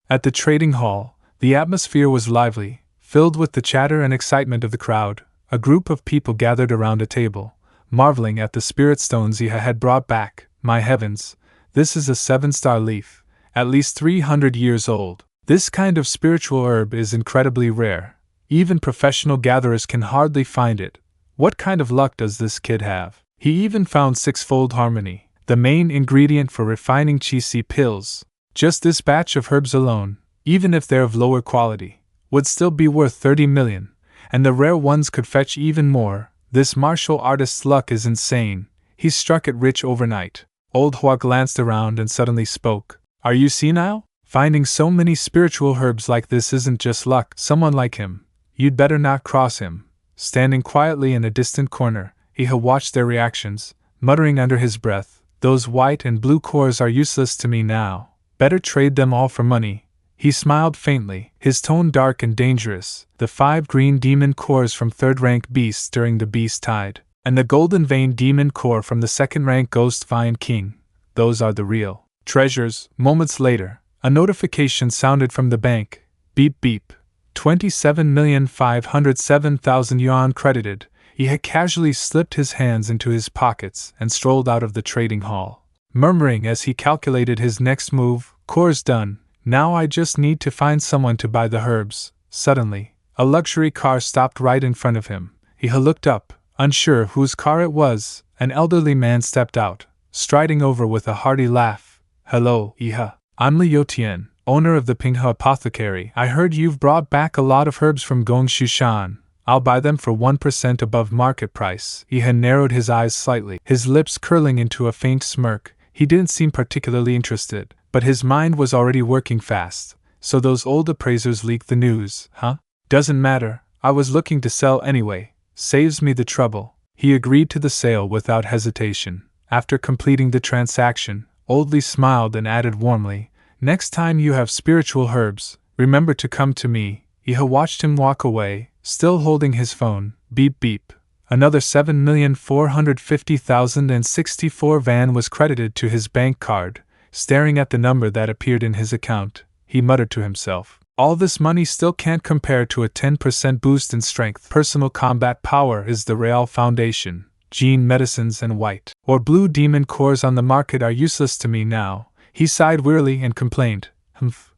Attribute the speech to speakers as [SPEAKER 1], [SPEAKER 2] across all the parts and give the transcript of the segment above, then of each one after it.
[SPEAKER 1] At the trading hall, the atmosphere was lively, filled with the chatter and excitement of the crowd. A group of people gathered around a table, marveling at the spirit stones Iha had brought back. My heavens, this is a 7-star leaf, at least 300 years old. This kind of spiritual herb is incredibly rare. Even professional gatherers can hardly find it. What kind of luck does this kid have? He even found sixfold harmony, the main ingredient for refining qi pills. Just this batch of herbs alone, even if they're of lower quality, would still be worth 30 million, and the rare ones could fetch even more. This martial artist's luck is insane. He struck it rich overnight. Old Hua glanced around and suddenly spoke. Are you senile? Finding so many spiritual herbs like this isn't just luck. Someone like him, you'd better not cross him. Standing quietly in a distant corner, Iha watched their reactions, muttering under his breath, those white and blue cores are useless to me now. Better trade them all for money. He smiled faintly, his tone dark and dangerous. The 5 green demon cores from 3rd-rank beasts during the beast tide, and the golden vein demon core from the 2nd-rank ghost vine king. Those are the real treasures. Moments later, a notification sounded from the bank. Beep beep. 27,507,000 yuan credited. He had casually slipped his hands into his pockets and strolled out of the trading hall, murmuring as he calculated his next move, course done, now I just need to find someone to buy the herbs. Suddenly, a luxury car stopped right in front of him. He looked up, unsure whose car it was. An elderly man stepped out, striding over with a hearty laugh. Hello, Iha. I'm Li Yotian, owner of the Pinghe Apothecary. I heard you've brought back a lot of herbs from Gongshu. I'll buy them for 1% above market price. Iha narrowed his eyes slightly, his lips curling into a faint smirk. He didn't seem particularly interested, but his mind was already working fast. So those old appraisers leaked the news, huh? Doesn't matter, I was looking to sell anyway. Saves me the trouble. He agreed to the sale without hesitation. After completing the transaction, Old Li smiled and added warmly, next time you have spiritual herbs, remember to come to me. Iha watched him walk away, still holding his phone. Beep beep. Another 7,450,064 van was credited to his bank card. Staring at the number that appeared in his account, he muttered to himself, all this money still can't compare to a 10% boost in strength. Personal combat power is the real foundation. Gene medicines and white or blue demon cores on the market are useless to me now. He sighed wearily and complained,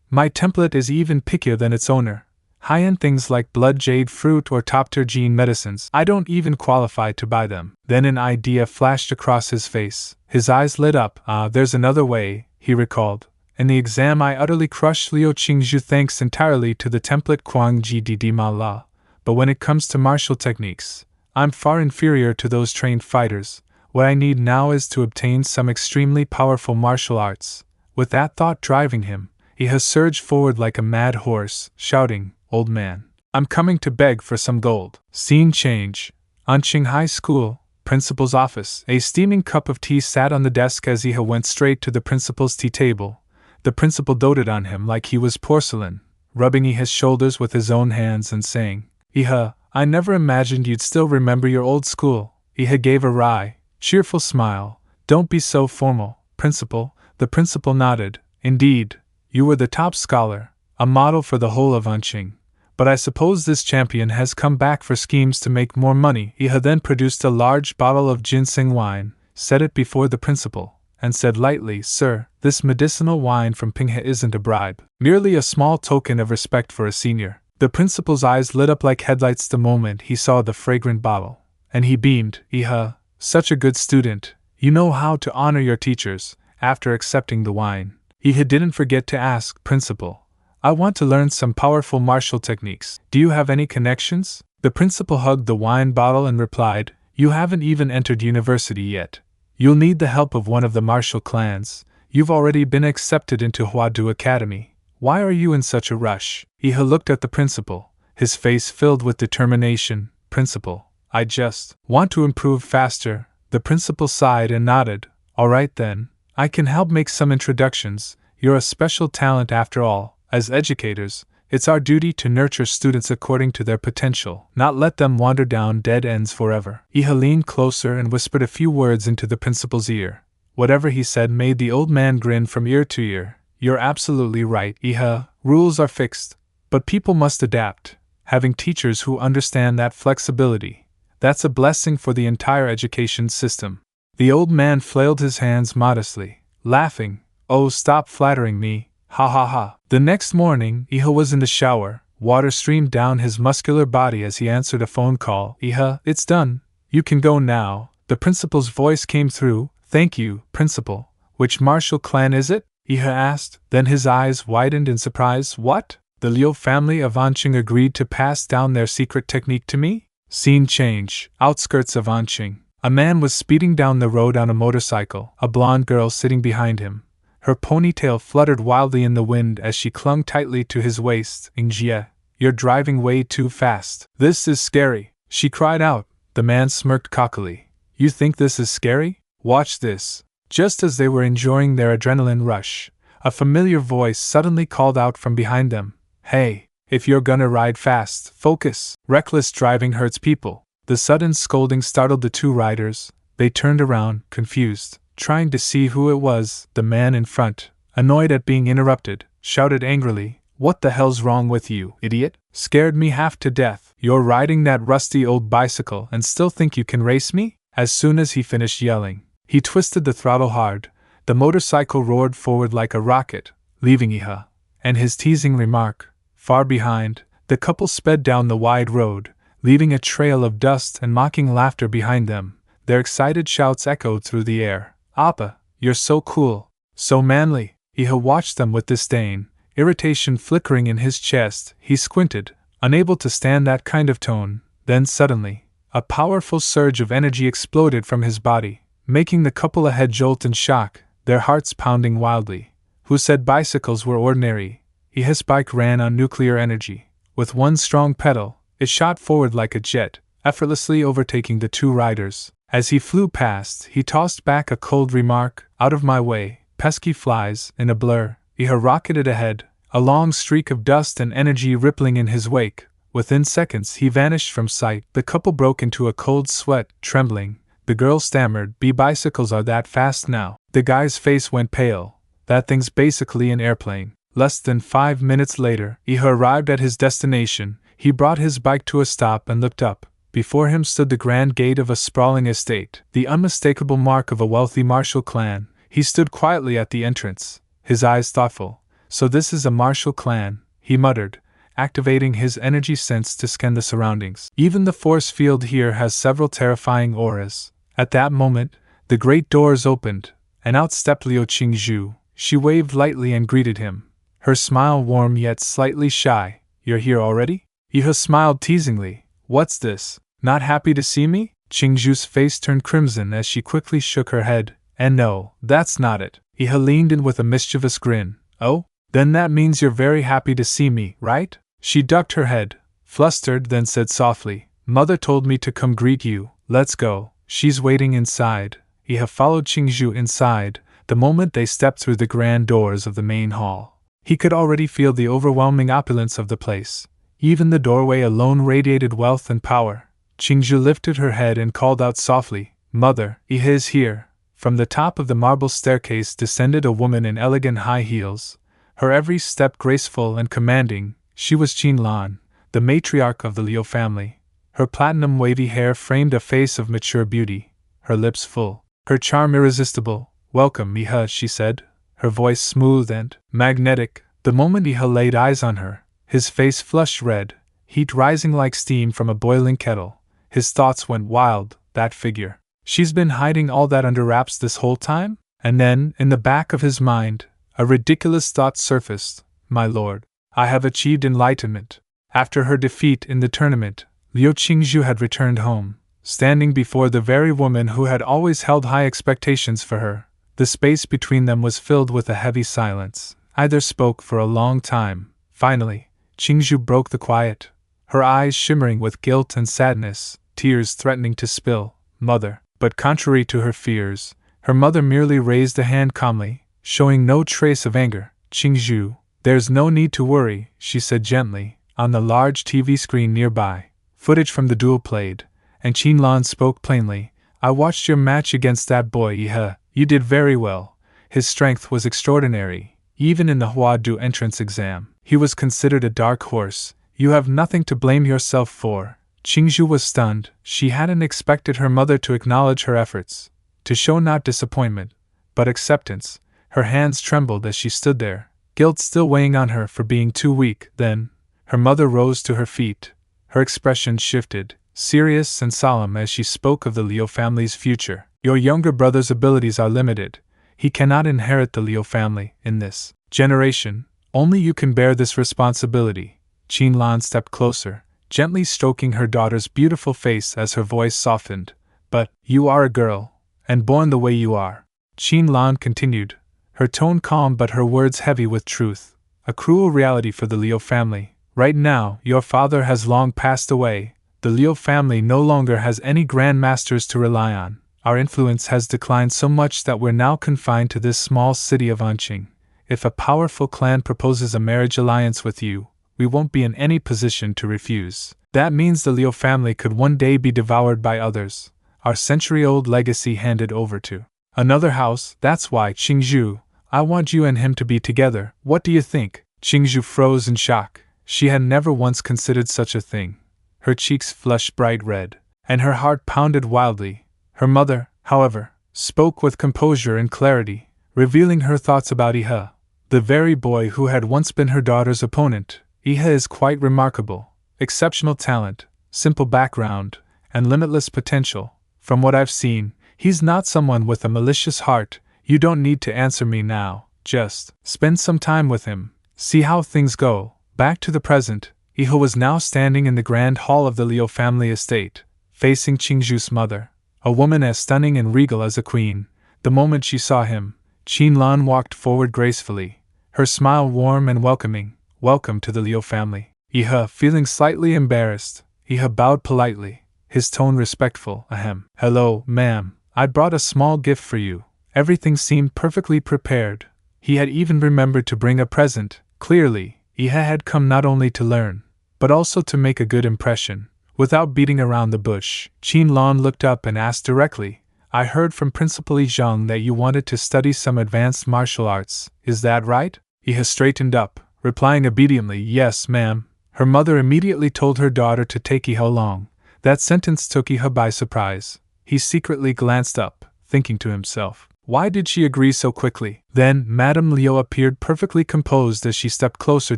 [SPEAKER 1] my template is even pickier than its owner. High-end things like blood jade fruit or top-tier gene medicines, I don't even qualify to buy them. Then an idea flashed across his face. His eyes lit up. There's another way, he recalled. In the exam I utterly crushed Liu Qingzhu thanks entirely to the template Kuang Ji Di Ma La. But when it comes to martial techniques, I'm far inferior to those trained fighters. What I need now is to obtain some extremely powerful martial arts. With that thought driving him, he has surged forward like a mad horse, shouting, old man, I'm coming to beg for some gold. Scene change. Anqing High School, principal's office. A steaming cup of tea sat on the desk as Iha went straight to the principal's tea table. The principal doted on him like he was porcelain, rubbing Iha's shoulders with his own hands and saying, Iha, I never imagined you'd still remember your old school. Iha gave a wry, cheerful smile. Don't be so formal, principal. The principal nodded. Indeed, you were the top scholar, a model for the whole of Anqing. But I suppose this champion has come back for schemes to make more money. Iha then produced a large bottle of ginseng wine, set it before the principal, and said lightly, Sir, this medicinal wine from Pinghe isn't a bribe, merely a small token of respect for a senior. The principal's eyes lit up like headlights the moment he saw the fragrant bottle, and he beamed. Iha, such a good student, you know how to honor your teachers. After accepting the wine, Iha didn't forget to ask, Principal, I want to learn some powerful martial techniques. Do you have any connections? The principal hugged the wine bottle and replied, You haven't even entered university yet. You'll need the help of one of the martial clans. You've already been accepted into Huadu Academy. Why are you in such a rush? Iha looked at the principal, his face filled with determination. Principal, I just want to improve faster. The principal sighed and nodded. All right then, I can help make some introductions. You're a special talent after all. As educators, it's our duty to nurture students according to their potential, not let them wander down dead ends forever. Iha leaned closer and whispered a few words into the principal's ear. Whatever he said made the old man grin from ear to ear. You're absolutely right, Iha. Rules are fixed, but people must adapt. Having teachers who understand that flexibility, that's a blessing for the entire education system. The old man flailed his hands modestly, laughing. Oh, stop flattering me, ha ha ha. The next morning, Iha was in the shower. Water streamed down his muscular body as he answered a phone call. Iha, it's done. You can go now. The principal's voice came through. Thank you, principal. Which martial clan is it? Iha asked, then his eyes widened in surprise. What? The Liu family of Anqing agreed to pass down their secret technique to me? Scene change. Outskirts of Anqing. A man was speeding down the road on a motorcycle, a blonde girl sitting behind him. Her ponytail fluttered wildly in the wind as she clung tightly to his waist. Ingjie, you're driving way too fast. This is scary, she cried out. The man smirked cockily. You think this is scary? Watch this. Just as they were enjoying their adrenaline rush, a familiar voice suddenly called out from behind them. Hey, if you're gonna ride fast, focus. Reckless driving hurts people. The sudden scolding startled the two riders. They turned around, confused, trying to see who it was. The man in front, annoyed at being interrupted, shouted angrily, What the hell's wrong with you, idiot? Scared me half to death. You're riding that rusty old bicycle and still think you can race me? As soon as he finished yelling, he twisted the throttle hard. The motorcycle roared forward like a rocket, leaving Iha and his teasing remark far behind. The couple sped down the wide road, leaving a trail of dust and mocking laughter behind them. Their excited shouts echoed through the air. Appa, you're so cool, so manly. Iha watched them with disdain, irritation flickering in his chest. He squinted, unable to stand that kind of tone. Then suddenly, a powerful surge of energy exploded from his body, making the couple a head jolt in shock, their hearts pounding wildly. Who said bicycles were ordinary? Iha's bike ran on nuclear energy. With one strong pedal, it shot forward like a jet, effortlessly overtaking the two riders. As he flew past, he tossed back a cold remark, Out of my way, pesky flies. In a blur, Iha rocketed ahead, a long streak of dust and energy rippling in his wake. Within seconds he vanished from sight. The couple broke into a cold sweat, trembling. The girl stammered, bicycles are that fast now. The guy's face went pale. That thing's basically an airplane. Less than 5 minutes later, Iha arrived at his destination. He brought his bike to a stop and looked up. Before him stood the grand gate of a sprawling estate, the unmistakable mark of a wealthy martial clan. He stood quietly at the entrance, his eyes thoughtful. So this is a martial clan, he muttered, activating his energy sense to scan the surroundings. Even the force field here has several terrifying auras. At that moment, the great doors opened, and out stepped Liu Qingzhu. She waved lightly and greeted him, her smile warm yet slightly shy. You're here already? Iha smiled teasingly. What's this? Not happy to see me? Qingzhu's face turned crimson as she quickly shook her head. And no, that's not it. Iha leaned in with a mischievous grin. Oh? Then that means you're very happy to see me, right? She ducked her head, flustered, then said softly, Mother told me to come greet you. Let's go. She's waiting inside. Iha followed Qingzhu inside. The moment they stepped through the grand doors of the main hall, he could already feel the overwhelming opulence of the place. Even the doorway alone radiated wealth and power. Qingzhu lifted her head and called out softly, Mother, Iha is here. From the top of the marble staircase descended a woman in elegant high heels, her every step graceful and commanding. She was Qin Lan, the matriarch of the Liu family. Her platinum wavy hair framed a face of mature beauty, her lips full, her charm irresistible. Welcome, Iha, she said, her voice smooth and magnetic. The moment Iha laid eyes on her, his face flushed red, heat rising like steam from a boiling kettle. His thoughts went wild. That figure. She's been hiding all that under wraps this whole time? And then, in the back of his mind, a ridiculous thought surfaced. My lord, I have achieved enlightenment. After her defeat in the tournament, Liu Qingzhu had returned home, standing before the very woman who had always held high expectations for her. The space between them was filled with a heavy silence. Either spoke for a long time. Finally, Qingzhu broke the quiet, her eyes shimmering with guilt and sadness, tears threatening to spill. Mother. But contrary to her fears, her mother merely raised a hand calmly, showing no trace of anger. Qingzhu, there's no need to worry, she said gently. On the large TV screen nearby, footage from the duel played, and Qin Lan spoke plainly. I watched your match against that boy Iha. You did very well. His strength was extraordinary. Even in the Huadu entrance exam, He was considered a dark horse. You have nothing to blame yourself for. Qingzhu was stunned. She hadn't expected her mother to acknowledge her efforts, to show not disappointment, but acceptance. Her hands trembled as she stood there, guilt still weighing on her for being too weak. Then, her mother rose to her feet. Her expression shifted, serious and solemn as she spoke of the Liu family's future. Your younger brother's abilities are limited. He cannot inherit the Liu family in this generation. Only you can bear this responsibility. Qin Lan stepped closer, gently stroking her daughter's beautiful face as her voice softened. But, you are a girl, and born the way you are. Qin Lan continued, her tone calm but her words heavy with truth. A cruel reality for the Liu family. Right now, your father has long passed away. The Liu family no longer has any grandmasters to rely on. Our influence has declined so much that we're now confined to this small city of Anqing. If a powerful clan proposes a marriage alliance with you, we won't be in any position to refuse. That means the Liu family could one day be devoured by others. Our century-old legacy handed over to another house. That's why, Qingzhu, I want you and him to be together. What do you think? Qingzhu froze in shock. She had never once considered such a thing. Her cheeks flushed bright red, and her heart pounded wildly. Her mother, however, spoke with composure and clarity, revealing her thoughts about Iha, the very boy who had once been her daughter's opponent. Iha is quite remarkable. Exceptional talent, simple background, and limitless potential. From what I've seen, he's not someone with a malicious heart. You don't need to answer me now. Just spend some time with him. See how things go. Back to the present. Iha was now standing in the grand hall of the Liu family estate, facing Qingzhu's mother, a woman as stunning and regal as a queen. The moment she saw him, Qin Lan walked forward gracefully, her smile warm and welcoming. Welcome to the Liu family. Iha, feeling slightly embarrassed, Iha bowed politely, his tone respectful. Ahem. Hello, ma'am. I brought a small gift for you. Everything seemed perfectly prepared. He had even remembered to bring a present. Clearly, Iha had come not only to learn, but also to make a good impression. Without beating around the bush, Qin Lan looked up and asked directly, I heard from Principal Zhang that you wanted to study some advanced martial arts. Is that right? Iha straightened up, replying obediently, Yes, ma'am. Her mother immediately told her daughter to take Iha along. That sentence took Iha by surprise. He secretly glanced up, thinking to himself, why did she agree so quickly? Then, Madame Liu appeared perfectly composed as she stepped closer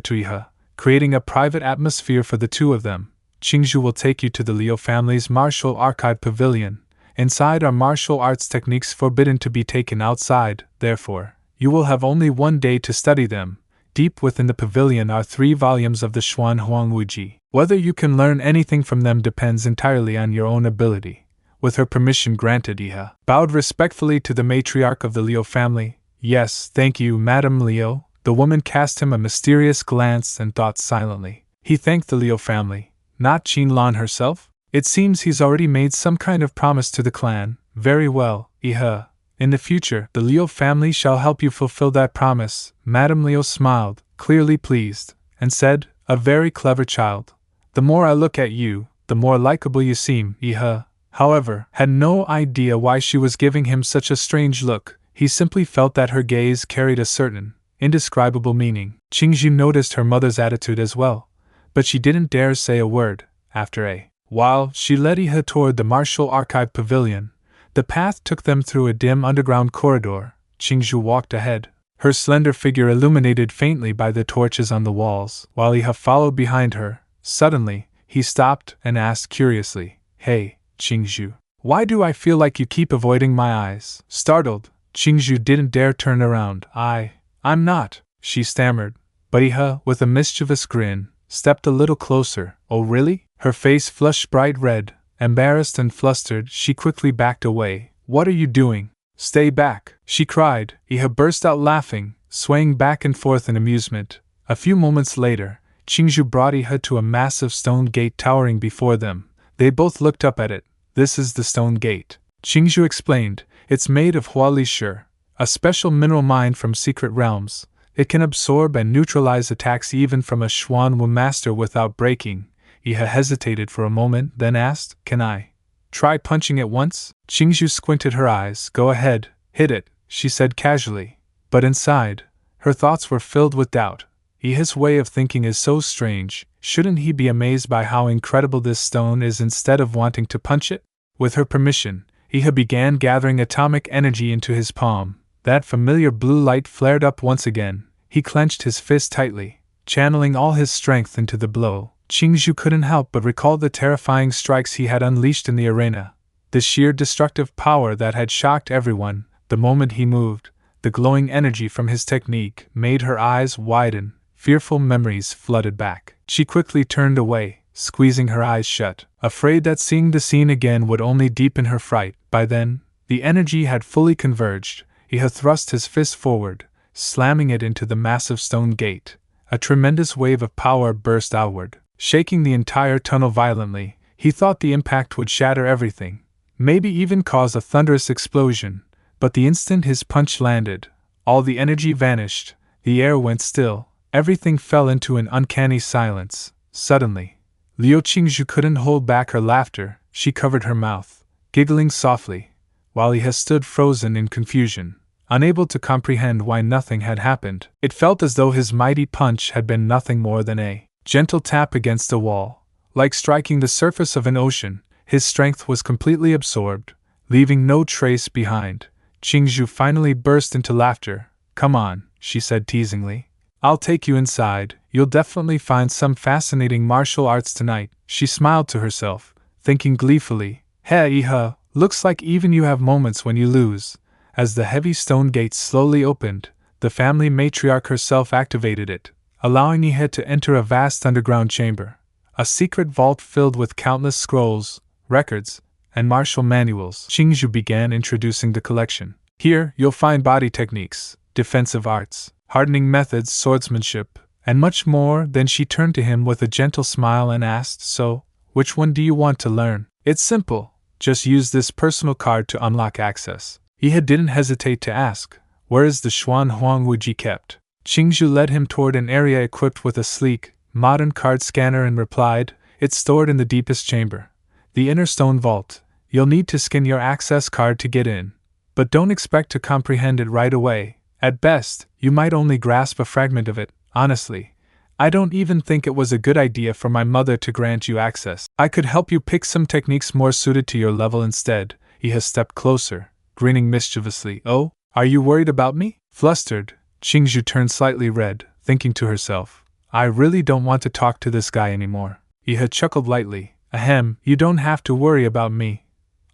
[SPEAKER 1] to Iha, creating a private atmosphere for the two of them. Qingzhu will take you to the Liu family's martial archive pavilion. Inside are martial arts techniques forbidden to be taken outside, therefore, you will have only 1 day to study them. Deep within the pavilion are 3 volumes of the Xuan Huangwuji. Whether you can learn anything from them depends entirely on your own ability. With her permission granted, Iha bowed respectfully to the matriarch of the Liu family. Yes, thank you, Madame Liu. The woman cast him a mysterious glance and thought silently. He thanked the Liu family, not Qin Lan herself? It seems he's already made some kind of promise to the clan. Very well, Iha. In the future, the Liu family shall help you fulfill that promise. Madame Liu smiled, clearly pleased, and said, a very clever child. The more I look at you, the more likable you seem. Iha, however, had no idea why she was giving him such a strange look. He simply felt that her gaze carried a certain, indescribable meaning. Qingzhu noticed her mother's attitude as well, but she didn't dare say a word. After a while, she led Iha toward the Martial Archive Pavilion. The path took them through a dim underground corridor. Qingzhu walked ahead, her slender figure illuminated faintly by the torches on the walls, while Iha followed behind her. Suddenly, he stopped and asked curiously, Hey, Qingzhu, why do I feel like you keep avoiding my eyes? Startled, Qingzhu didn't dare turn around. I'm not, she stammered, but Iha, with a mischievous grin, stepped a little closer. Oh really? Her face flushed bright red. Embarrassed and flustered, she quickly backed away. What are you doing? Stay back, she cried. Iha burst out laughing, swaying back and forth in amusement. A few moments later, Qingzhu brought Iha to a massive stone gate towering before them. They both looked up at it. This is the stone gate, Qingzhu explained. It's made of hualishe, a special mineral mine from secret realms. It can absorb and neutralize attacks even from a Xuanwu master without breaking. Iha hesitated for a moment, then asked, Can I try punching it once? Qingzhu squinted her eyes. Go ahead, hit it, she said casually. But inside, her thoughts were filled with doubt. His way of thinking is so strange. Shouldn't he be amazed by how incredible this stone is instead of wanting to punch it? With her permission, he began gathering atomic energy into his palm. That familiar blue light flared up once again. He clenched his fist tightly, channeling all his strength into the blow. Qingzhu couldn't help but recall the terrifying strikes he had unleashed in the arena. The sheer destructive power that had shocked everyone the moment he moved. The glowing energy from his technique made her eyes widen. Fearful memories flooded back. She quickly turned away, squeezing her eyes shut, afraid that seeing the scene again would only deepen her fright. By then, the energy had fully converged. He had thrust his fist forward, slamming it into the massive stone gate. A tremendous wave of power burst outward, shaking the entire tunnel violently. He thought the impact would shatter everything, maybe even cause a thunderous explosion. But the instant his punch landed, all the energy vanished. The air went still. Everything fell into an uncanny silence. Suddenly, Liu Qingzhu couldn't hold back her laughter. She covered her mouth, giggling softly, while he stood frozen in confusion, unable to comprehend why nothing had happened. It felt as though his mighty punch had been nothing more than a gentle tap against a wall. Like striking the surface of an ocean, his strength was completely absorbed, leaving no trace behind. Qingzhu finally burst into laughter. "Come on," she said teasingly. "I'll take you inside. You'll definitely find some fascinating martial arts tonight." She smiled to herself, thinking gleefully, "Heh, looks like even you have moments when you lose." As the heavy stone gate slowly opened, the family matriarch herself activated it, allowing Ihe to enter a vast underground chamber. A secret vault filled with countless scrolls, records, and martial manuals. Qingzhu began introducing the collection. "Here, you'll find body techniques, defensive arts, hardening methods, swordsmanship, and much more." Then she turned to him with a gentle smile and asked, "So, which one do you want to learn?" "It's simple. Just use this personal card to unlock access." He didn't hesitate to ask, "Where is the Xuan Huang Wuji kept?" Qingzhu led him toward an area equipped with a sleek, modern card scanner and replied, "It's stored in the deepest chamber, the inner stone vault. You'll need to scan your access card to get in. But don't expect to comprehend it right away. At best, you might only grasp a fragment of it. Honestly, I don't even think it was a good idea for my mother to grant you access. I could help you pick some techniques more suited to your level instead." He stepped closer, grinning mischievously. "Oh, are you worried about me?" Flustered, Qingzhu turned slightly red, thinking to herself, "I really don't want to talk to this guy anymore." He chuckled lightly. "Ahem, you don't have to worry about me.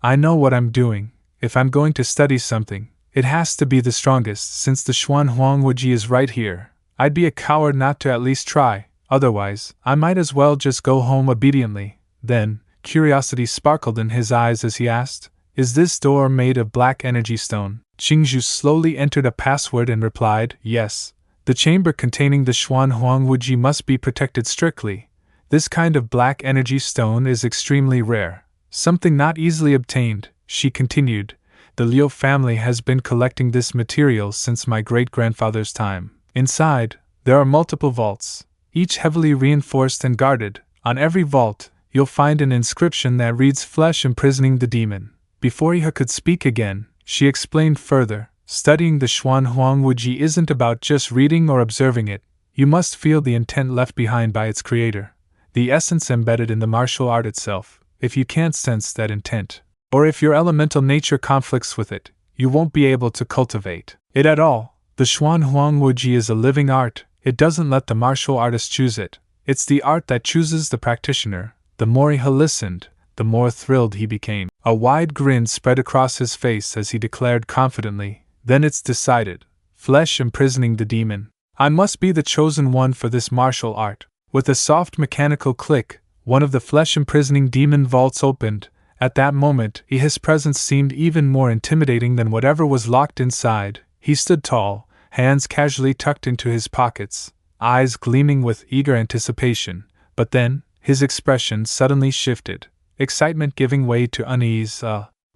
[SPEAKER 1] I know what I'm doing. If I'm going to study something, it has to be the strongest. Since the Xuan Huang Wuji is right here, I'd be a coward not to at least try. Otherwise, I might as well just go home obediently." Then, curiosity sparkled in his eyes as he asked, "Is this door made of black energy stone?" Qingzhu slowly entered a password and replied, "Yes. The chamber containing the Xuan Huang Wuji must be protected strictly. This kind of black energy stone is extremely rare, something not easily obtained." She continued, "The Liu family has been collecting this material since my great-grandfather's time. Inside, there are multiple vaults, each heavily reinforced and guarded. On every vault, you'll find an inscription that reads 'Flesh imprisoning the demon.'" Before Iha could speak again, she explained further, "Studying the Xuan Huang Wuji isn't about just reading or observing it. You must feel the intent left behind by its creator, the essence embedded in the martial art itself. If you can't sense that intent, or if your elemental nature conflicts with it, you won't be able to cultivate it at all. The Xuan Huang Wuji is a living art. It doesn't let the martial artist choose it. It's the art that chooses the practitioner." The more Iha listened, the more thrilled he became. A wide grin spread across his face as he declared confidently, "Then it's decided. Flesh imprisoning the demon. I must be the chosen one for this martial art." With a soft mechanical click, one of the flesh-imprisoning demon vaults opened. At that moment, his presence seemed even more intimidating than whatever was locked inside. He stood tall, hands casually tucked into his pockets, eyes gleaming with eager anticipation. But then, his expression suddenly shifted, excitement giving way to unease.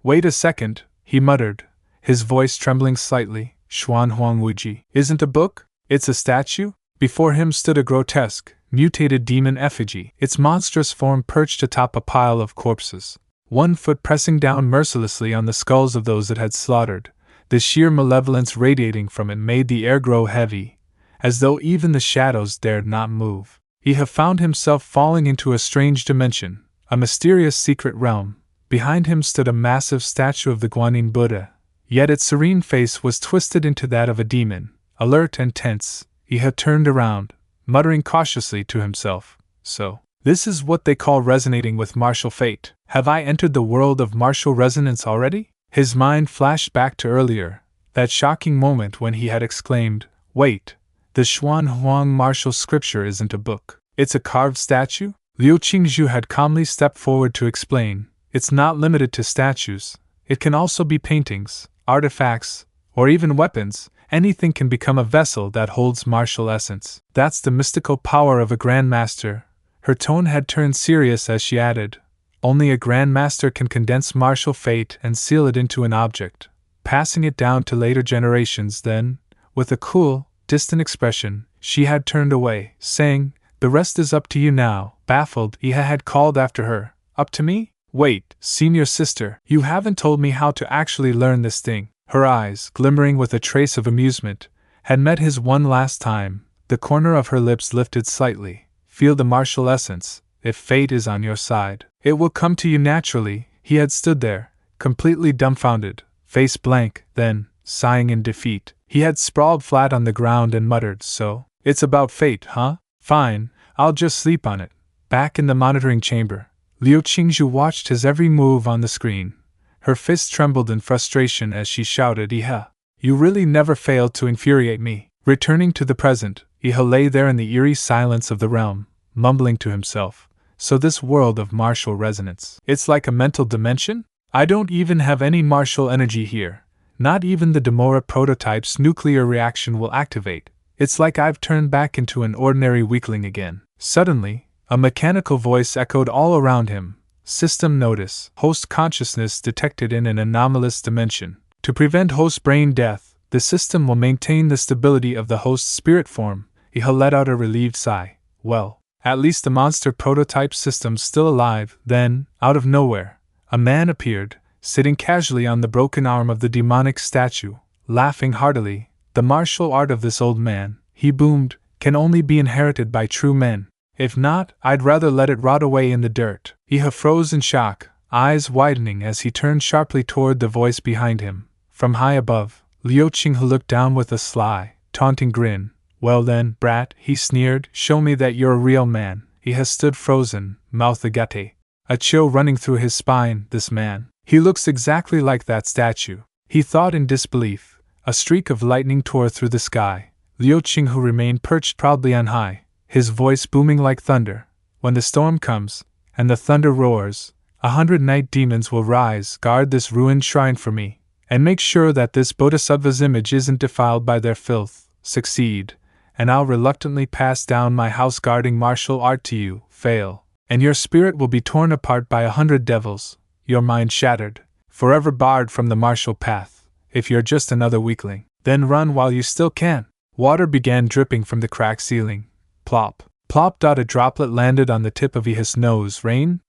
[SPEAKER 1] Wait a second," he muttered, his voice trembling slightly. "Xuan Huang Wuji isn't a book, it's a statue?" Before him stood a grotesque, mutated demon effigy, its monstrous form perched atop a pile of corpses, one foot pressing down mercilessly on the skulls of those it had slaughtered. The sheer malevolence radiating from it made the air grow heavy, as though even the shadows dared not move. He had found himself falling into a strange dimension, a mysterious secret realm. Behind him stood a massive statue of the Guanyin Buddha, yet its serene face was twisted into that of a demon, alert and tense. He had turned around, muttering cautiously to himself, "So, this is what they call resonating with martial fate. Have I entered the world of martial resonance already?" His mind flashed back to earlier, that shocking moment when he had exclaimed, "Wait, the Xuan Huang martial scripture isn't a book, it's a carved statue?" Liu Qingzhu had calmly stepped forward to explain, "It's not limited to statues, it can also be paintings, artifacts, or even weapons. Anything can become a vessel that holds martial essence. That's the mystical power of a Grand Master." Her tone had turned serious as she added, "Only a Grand Master can condense martial fate and seal it into an object, passing it down to later generations." Then, with a cool, distant expression, she had turned away, saying, "The rest is up to you now." Baffled, he had called after her, "Up to me? Wait, senior sister, you haven't told me how to actually learn this thing." Her eyes, glimmering with a trace of amusement, had met his one last time. The corner of her lips lifted slightly. "Feel the martial essence. If fate is on your side, it will come to you naturally." He had stood there, completely dumbfounded, face blank. Then, sighing in defeat, he had sprawled flat on the ground and muttered, "So, it's about fate, huh? Fine, I'll just sleep on it." Back in the monitoring chamber, Liu Qingzhu watched his every move on the screen. Her fist trembled in frustration as she shouted, "Iha! You really never failed to infuriate me." Returning to the present, Iha lay there in the eerie silence of the realm, mumbling to himself, "So this world of martial resonance, it's like a mental dimension? I don't even have any martial energy here. Not even the Demora prototype's nuclear reaction will activate. It's like I've turned back into an ordinary weakling again." Suddenly, a mechanical voice echoed all around him. "System notice. Host consciousness detected in an anomalous dimension. To prevent host brain death, the system will maintain the stability of the host's spirit form." Iha let out a relieved sigh. "Well, at least the monster prototype system's still alive." Then, out of nowhere, a man appeared, sitting casually on the broken arm of the demonic statue, laughing heartily. "The martial art of this old man," he boomed, "can only be inherited by true men. If not, I'd rather let it rot away in the dirt." Iha froze in shock, eyes widening as he turned sharply toward the voice behind him. From high above, Liu Qinghu looked down with a sly, taunting grin. "Well then, brat," he sneered, "show me that you're a real man." Iha stood frozen, mouth agape, a chill running through his spine. "This man, he looks exactly like that statue," he thought in disbelief. A streak of lightning tore through the sky. Liu Qinghu remained perched proudly on high, his voice booming like thunder. "When the storm comes, and the thunder roars, 100 night demons will rise. Guard this ruined shrine for me, and make sure that this bodhisattva's image isn't defiled by their filth. Succeed, and I'll reluctantly pass down my house-guarding martial art to you. Fail, and your spirit will be torn apart by 100 devils, your mind shattered, forever barred from the martial path. If you're just another weakling, then run while you still can." Water began dripping from the cracked ceiling. Plop, plop. A droplet landed on the tip of Iha's nose. "Rain?"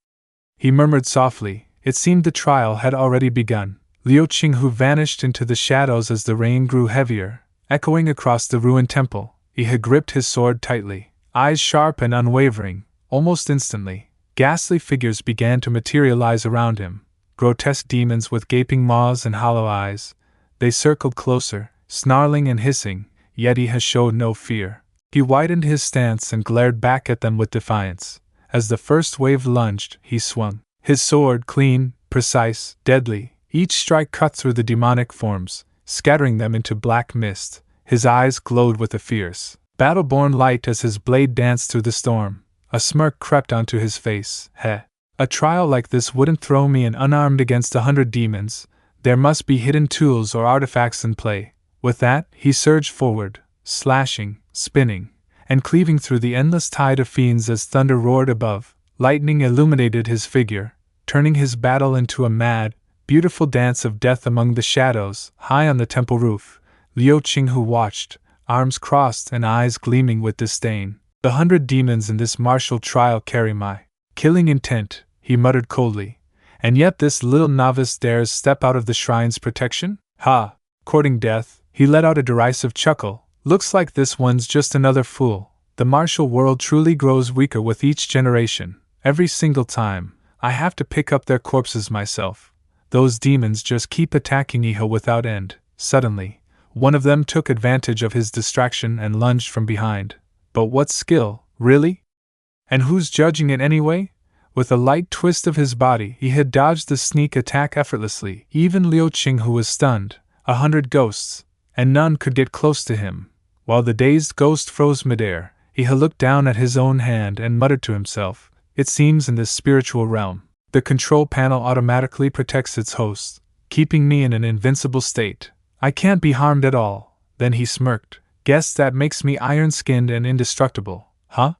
[SPEAKER 1] he murmured softly. It seemed the trial had already begun. Liu Qinghu vanished into the shadows as the rain grew heavier, echoing across the ruined temple. Iha gripped his sword tightly, eyes sharp and unwavering. Almost instantly, ghastly figures began to materialize around him, grotesque demons with gaping maws and hollow eyes. They circled closer, snarling and hissing, yet Iha showed no fear. He widened his stance and glared back at them with defiance. As the first wave lunged, he swung his sword, clean, precise, deadly. Each strike cut through the demonic forms, scattering them into black mist. His eyes glowed with a fierce, battle-born light as his blade danced through the storm. A smirk crept onto his face. A trial like this wouldn't throw me in unarmed against 100 demons. There must be hidden tools or artifacts in play." With that, he surged forward, slashing, spinning, and cleaving through the endless tide of fiends as thunder roared above. Lightning illuminated his figure, turning his battle into a mad, beautiful dance of death among the shadows. High on the temple roof, Liu Qinghu watched, arms crossed and eyes gleaming with disdain. "The 100 demons in this martial trial carry my killing intent," he muttered coldly. "And yet this little novice dares step out of the shrine's protection? Ha! Courting death." He let out a derisive chuckle. Looks like this one's just another fool. The martial world truly grows weaker with each generation. Every single time, I have to pick up their corpses myself. Those demons just keep attacking Iha without end. Suddenly, one of them took advantage of his distraction and lunged from behind. But what skill, really? And who's judging it anyway? With a light twist of his body, he had dodged the sneak attack effortlessly. Even Liu Qinghu was stunned. 100 ghosts, and none could get close to him. While the dazed ghost froze midair, Iha looked down at his own hand and muttered to himself, "It seems in this spiritual realm, the control panel automatically protects its host, keeping me in an invincible state. I can't be harmed at all." Then he smirked. "Guess that makes me iron-skinned and indestructible, huh?"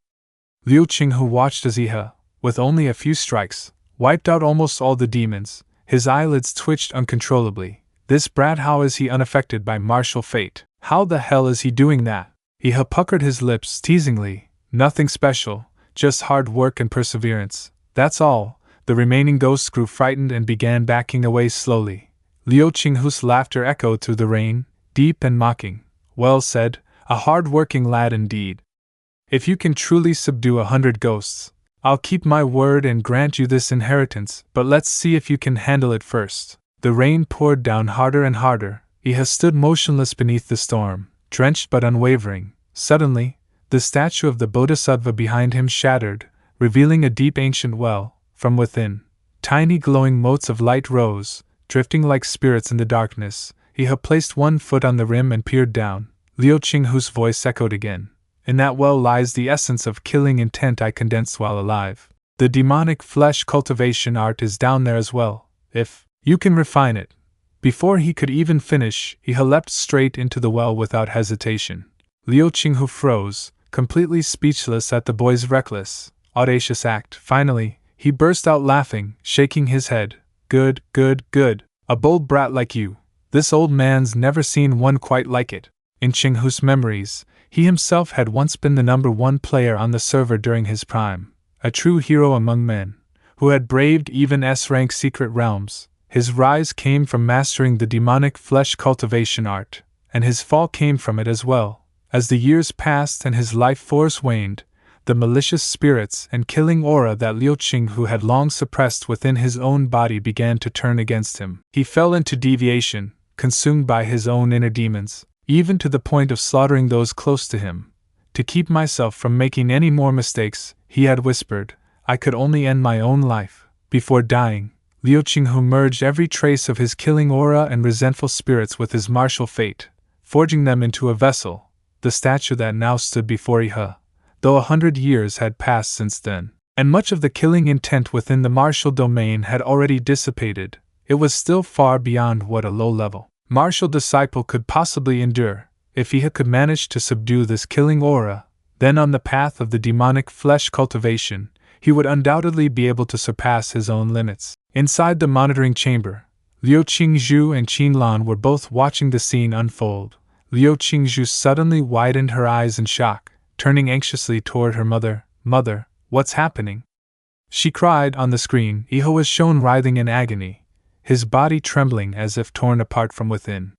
[SPEAKER 1] Liu Qinghu watched as Iha, with only a few strikes, wiped out almost all the demons. His eyelids twitched uncontrollably. This brat, how is he unaffected by martial fate? How the hell is he doing that? Iha puckered his lips teasingly. "Nothing special, just hard work and perseverance. That's all." The remaining ghosts grew frightened and began backing away slowly. Liu Qinghu's laughter echoed through the rain, deep and mocking. "Well said, a hard-working lad indeed. If you can truly subdue 100 ghosts, I'll keep my word and grant you this inheritance, but let's see if you can handle it first." The rain poured down harder and harder. Iha stood motionless beneath the storm, drenched but unwavering. Suddenly, the statue of the Bodhisattva behind him shattered, revealing a deep ancient well. From within, tiny glowing motes of light rose, drifting like spirits in the darkness. Iha placed one foot on the rim and peered down. Liu Qinghu's voice echoed again. "In that well lies the essence of killing intent I condensed while alive. The demonic flesh cultivation art is down there as well, if you can refine it." Before he could even finish, Iha leapt straight into the well without hesitation. Liu Qinghu froze, completely speechless at the boy's reckless, audacious act. Finally, he burst out laughing, shaking his head. "Good, good, good. A bold brat like you. This old man's never seen one quite like it." In Qinghu's memories, he himself had once been the #1 player on the server during his prime, a true hero among men, who had braved even S-rank secret realms. His rise came from mastering the demonic flesh cultivation art, and his fall came from it as well. As the years passed and his life force waned, the malicious spirits and killing aura that Liu Qinghu had long suppressed within his own body began to turn against him. He fell into deviation, consumed by his own inner demons, even to the point of slaughtering those close to him. "To keep myself from making any more mistakes," he had whispered, "I could only end my own life." Before dying, Liu Qinghu merged every trace of his killing aura and resentful spirits with his martial fate, forging them into a vessel, the statue that now stood before Iha. Though 100 years had passed since then, and much of the killing intent within the martial domain had already dissipated, it was still far beyond what a low-level martial disciple could possibly endure. If Iha could manage to subdue this killing aura, then on the path of the demonic flesh cultivation, he would undoubtedly be able to surpass his own limits. Inside the monitoring chamber, Liu Qingzhu and Qin Lan were both watching the scene unfold. Liu Qingzhu suddenly widened her eyes in shock, turning anxiously toward her mother. "Mother, what's happening?" she cried. On the screen, Iha was shown writhing in agony, his body trembling as if torn apart from within.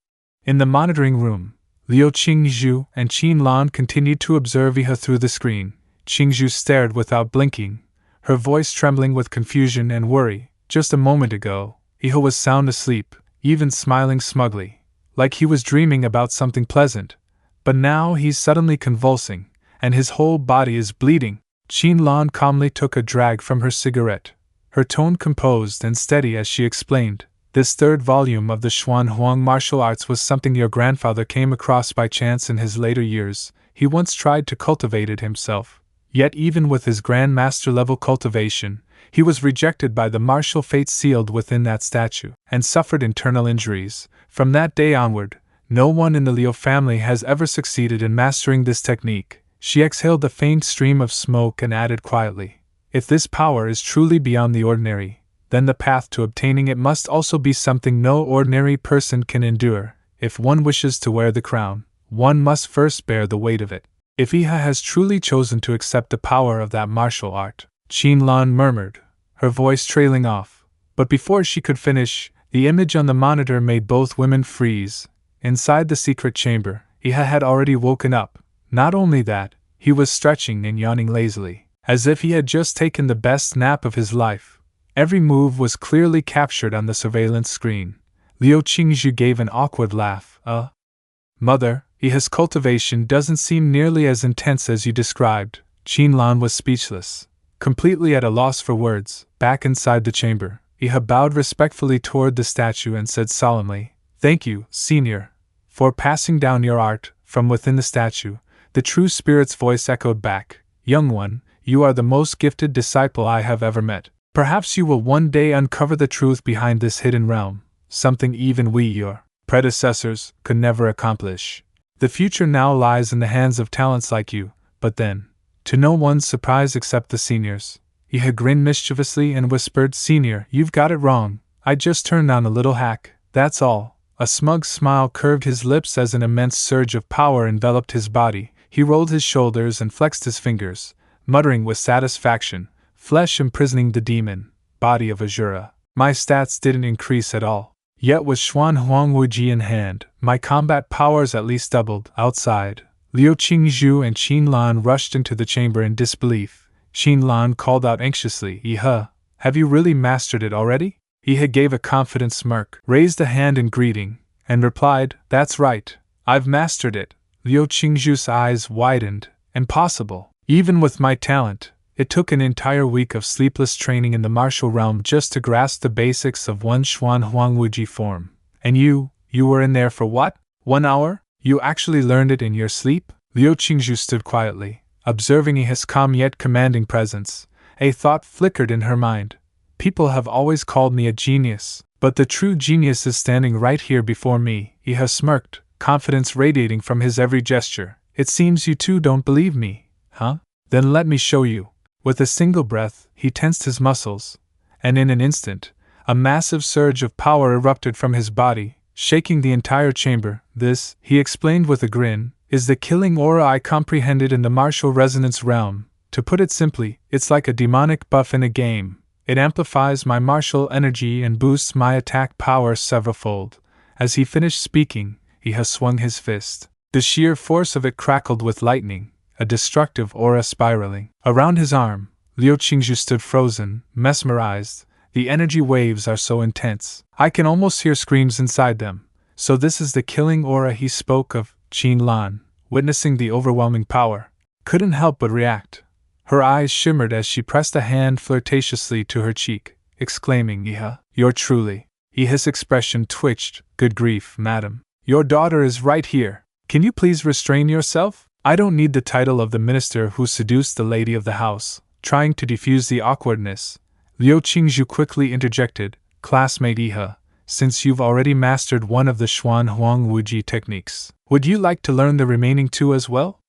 [SPEAKER 1] In the monitoring room, Liu Qingzhu and Qin Lan continued to observe Iha through the screen. Qingzhu stared without blinking, her voice trembling with confusion and worry. Just a moment ago, Iha was sound asleep, even smiling smugly, like he was dreaming about something pleasant. But now he's suddenly convulsing, and his whole body is bleeding. Qin Lan calmly took a drag from her cigarette, her tone composed and steady as she explained, "This third volume of the Xuan Huang martial arts was something your grandfather came across by chance in his later years. He once tried to cultivate it himself, yet even with his grandmaster-level cultivation, he was rejected by the martial fate sealed within that statue, and suffered internal injuries. From that day onward, no one in the Liu family has ever succeeded in mastering this technique." She exhaled a faint stream of smoke and added quietly, "If this power is truly beyond the ordinary, then the path to obtaining it must also be something no ordinary person can endure. If one wishes to wear the crown, one must first bear the weight of it. If Iha has truly chosen to accept the power of that martial art," Qin Lan murmured, her voice trailing off. But before she could finish, the image on the monitor made both women freeze. Inside the secret chamber, Iha had already woken up. Not only that, he was stretching and yawning lazily, as if he had just taken the best nap of his life. Every move was clearly captured on the surveillance screen. Liu Qingzhu gave an awkward laugh. Mother, Iha's cultivation doesn't seem nearly as intense as you described. Qinlan was speechless, completely at a loss for words. Back inside the chamber, Iha bowed respectfully toward the statue and said solemnly, "Thank you, Senior, for passing down your art." From within the statue, the true spirit's voice echoed back, "Young one, you are the most gifted disciple I have ever met. Perhaps you will one day uncover the truth behind this hidden realm, something even we, your predecessors, could never accomplish. The future now lies in the hands of talents like you." But then, to no one's surprise except the seniors, Iha grinned mischievously and whispered, "Senior, you've got it wrong. I just turned on a little hack, that's all." A smug smile curved his lips as an immense surge of power enveloped his body. He rolled his shoulders and flexed his fingers, muttering with satisfaction, "Flesh imprisoning the demon, body of Azura. My stats didn't increase at all. Yet with Xuan Huangwuji in hand, my combat powers at least doubled." Outside, Liu Qingzhu and Qinlan rushed into the chamber in disbelief. Qinlan called out anxiously, "Iha, have you really mastered it already?" Iha gave a confident smirk, raised a hand in greeting, and replied, "That's right, I've mastered it." Liu Qingzhu's eyes widened. "Impossible. Even with my talent, it took an entire week of sleepless training in the martial realm just to grasp the basics of one Xuan Huangwuji form. And you were in there for what? 1 hour? You actually learned it in your sleep?" Liu Qingzhu stood quietly, observing Iha's calm yet commanding presence. A thought flickered in her mind. People have always called me a genius, but the true genius is standing right here before me. Iha smirked, confidence radiating from his every gesture. "It seems you two don't believe me, huh? Then let me show you." With a single breath, he tensed his muscles, and in an instant, a massive surge of power erupted from his body, shaking the entire chamber. "This," he explained with a grin, "is the killing aura I comprehended in the martial resonance realm. To put it simply, it's like a demonic buff in a game. It amplifies my martial energy and boosts my attack power severalfold." As he finished speaking, Iha swung his fist. The sheer force of it crackled with lightning, a destructive aura spiraling around his arm. Liu Qingzhu stood frozen, mesmerized. The energy waves are so intense, I can almost hear screams inside them. So this is the killing aura he spoke of. Qinlan, witnessing the overwhelming power, couldn't help but react. Her eyes shimmered as she pressed a hand flirtatiously to her cheek, exclaiming, "Iha, you're truly..." Iha's expression twitched. "Good grief, madam. Your daughter is right here. Can you please restrain yourself? I don't need the title of the minister who seduced the lady of the house." Trying to defuse the awkwardness, Liu Qingzhu quickly interjected, "Classmate Iha, since you've already mastered one of the Xuan Huangwuji techniques, would you like to learn the remaining 2 as well?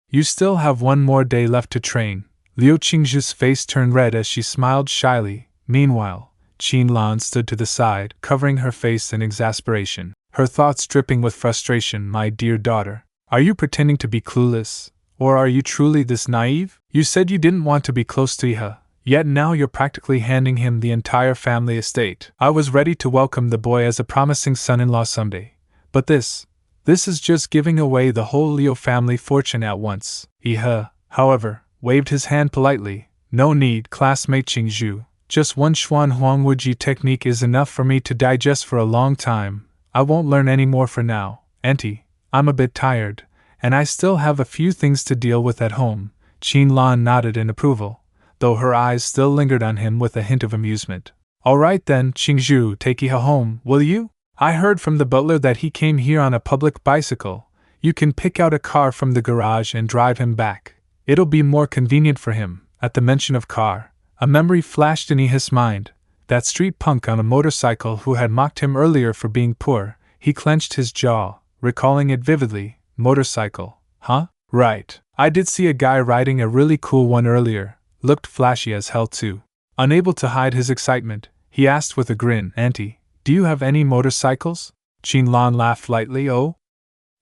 [SPEAKER 1] You still have 1 more day left to train." Liu Qingzhu's face turned red as she smiled shyly. Meanwhile, Qinlan stood to the side, covering her face in exasperation, her thoughts dripping with frustration. "My dear daughter, are you pretending to be clueless, or are you truly this naive? You said you didn't want to be close to Iha, yet now you're practically handing him the entire family estate." "I was ready to welcome the boy as a promising son-in-law someday, but this is just giving away the whole Liu family fortune at once." Iha, however, waved his hand politely. "No need, classmate Qingzhu. Just one Xuan Huangwuji technique is enough for me to digest for a long time. I won't learn any more for now. Auntie, I'm a bit tired, and I still have a few things to deal with at home." Qinlan nodded in approval, though her eyes still lingered on him with a hint of amusement. "All right then, Qingzhu, take Iha home, will you? I heard from the butler that he came here on a public bicycle. You can pick out a car from the garage and drive him back. It'll be more convenient for him." At the mention of car, a memory flashed in Iha's mind. That street punk on a motorcycle who had mocked him earlier for being poor. He clenched his jaw, recalling it vividly. Motorcycle, huh? Right. I did see a guy riding a really cool one earlier. Looked flashy as hell too. Unable to hide his excitement, he asked with a grin, "Auntie, do you have any motorcycles?" Qinlan laughed lightly. "Oh?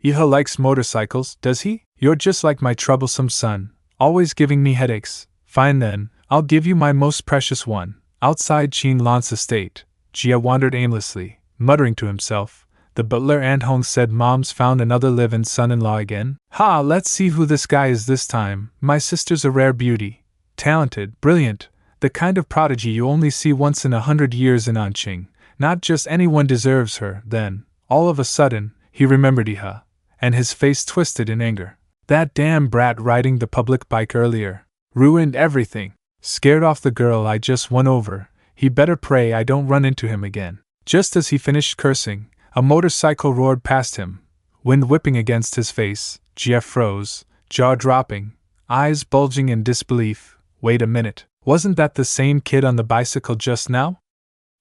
[SPEAKER 1] Iha likes motorcycles, does he? You're just like my troublesome son, always giving me headaches. Fine then, I'll give you my most precious one." Outside Qinlan's estate, Jia wandered aimlessly, muttering to himself, The butler and Hong said Mom's found another live-in son-in-law again. Ha, let's see who this guy is this time. My sister's a rare beauty. Talented, brilliant, the kind of prodigy you only see once in 100 years in Anqing. Not just anyone deserves her. Then, all of a sudden, he remembered Iha, and his face twisted in anger. That damn brat riding the public bike earlier. Ruined everything. Scared off the girl I just won over. He better pray I don't run into him again. Just as he finished cursing, a motorcycle roared past him, wind whipping against his face. Jeff froze, jaw dropping, eyes bulging in disbelief. Wait a minute, wasn't that the same kid on the bicycle just now?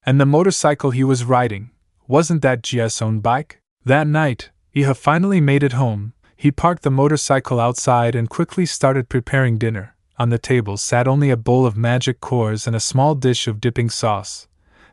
[SPEAKER 1] And the motorcycle he was riding, wasn't that Jeff's own bike? That night, Iha finally made it home. He parked the motorcycle outside and quickly started preparing dinner. On the table sat only a bowl of magic cores and a small dish of dipping sauce.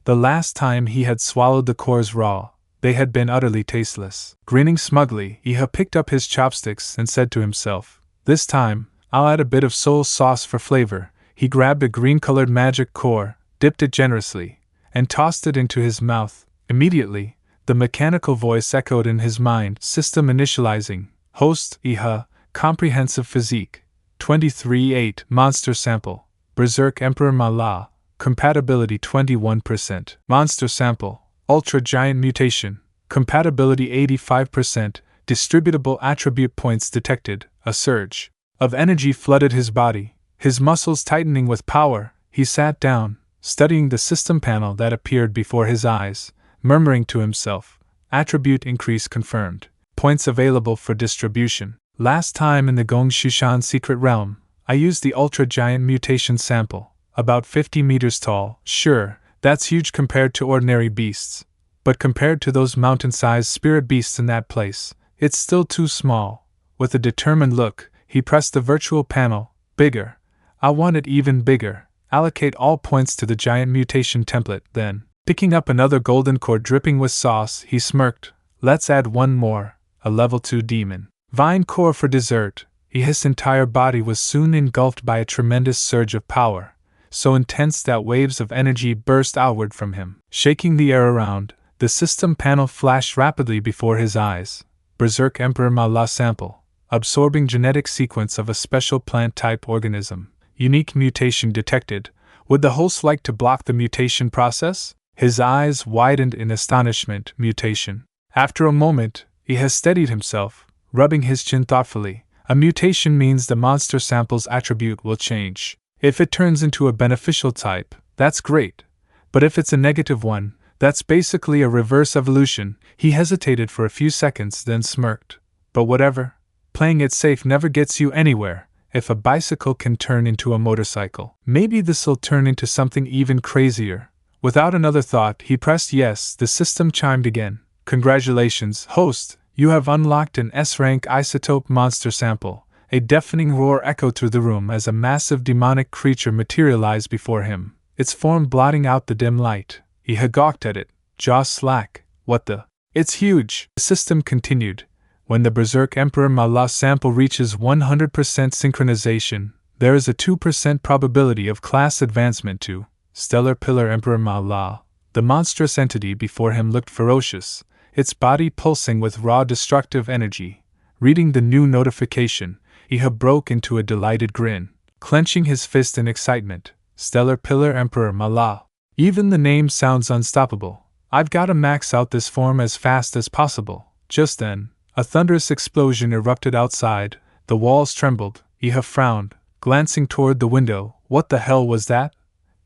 [SPEAKER 1] The last time he had swallowed the cores raw, they had been utterly tasteless. Grinning smugly, Iha picked up his chopsticks and said to himself, "This time, I'll add a bit of soul sauce for flavor." He grabbed a green-colored magic core, dipped it generously, and tossed it into his mouth. Immediately, the mechanical voice echoed in his mind, system initializing, host, Iha, comprehensive physique. 23.8 Monster sample. Berserk Emperor Mala. Compatibility 21%. Monster sample. Ultra Giant mutation. Compatibility 85%. Distributable attribute points detected. A surge of energy flooded his body. His muscles tightening with power, he sat down, studying the system panel that appeared before his eyes, murmuring to himself, attribute increase confirmed. Points available for distribution. Last time in the Gongshushan secret realm, I used the Ultra Giant mutation sample, about 50 meters tall. Sure, that's huge compared to ordinary beasts, but compared to those mountain-sized spirit beasts in that place, it's still too small. With a determined look, he pressed the virtual panel. Bigger. I want it even bigger. Allocate all points to the giant mutation template. Then, picking up another golden core dripping with sauce, he smirked. Let's add one more, a level 2 demon. Vine core for dessert. His entire body was soon engulfed by a tremendous surge of power, so intense that waves of energy burst outward from him. Shaking the air around, the system panel flashed rapidly before his eyes. Berserk Emperor Mala sample. Absorbing genetic sequence of a special plant-type organism. Unique mutation detected. Would the host like to block the mutation process? His eyes widened in astonishment. Mutation. After a moment, he has steadied himself, rubbing his chin thoughtfully. A mutation means the monster sample's attribute will change. If it turns into a beneficial type, that's great. But if it's a negative one, that's basically a reverse evolution. He hesitated for a few seconds, then smirked. But whatever. Playing it safe never gets you anywhere. If a bicycle can turn into a motorcycle, maybe this'll turn into something even crazier. Without another thought, he pressed yes. The system chimed again. Congratulations, host. You have unlocked an S-rank isotope monster sample. A deafening roar echoed through the room as a massive demonic creature materialized before him, its form blotting out the dim light. He gawked at it, jaw slack. What the? It's huge! The system continued. When the Berserk Emperor Mala sample reaches 100% synchronization, there is a 2% probability of class advancement to Stellar Pillar Emperor Mala. The monstrous entity before him looked ferocious, its body pulsing with raw destructive energy. Reading the new notification, Iha broke into a delighted grin, clenching his fist in excitement. Stellar Pillar Emperor Mala. Even the name sounds unstoppable. I've gotta max out this form as fast as possible. Just then, a thunderous explosion erupted outside. The walls trembled. Iha frowned, glancing toward the window. What the hell was that?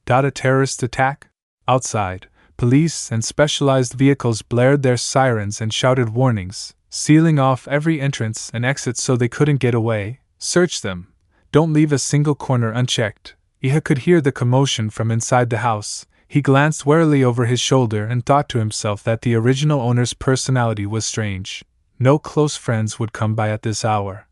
[SPEAKER 1] A terrorist attack? Outside, police and specialized vehicles blared their sirens and shouted warnings, sealing off every entrance and exit so they couldn't get away. Search them. Don't leave a single corner unchecked. Iha could hear the commotion from inside the house. He glanced warily over his shoulder and thought to himself that the original owner's personality was strange. No close friends would come by at this hour.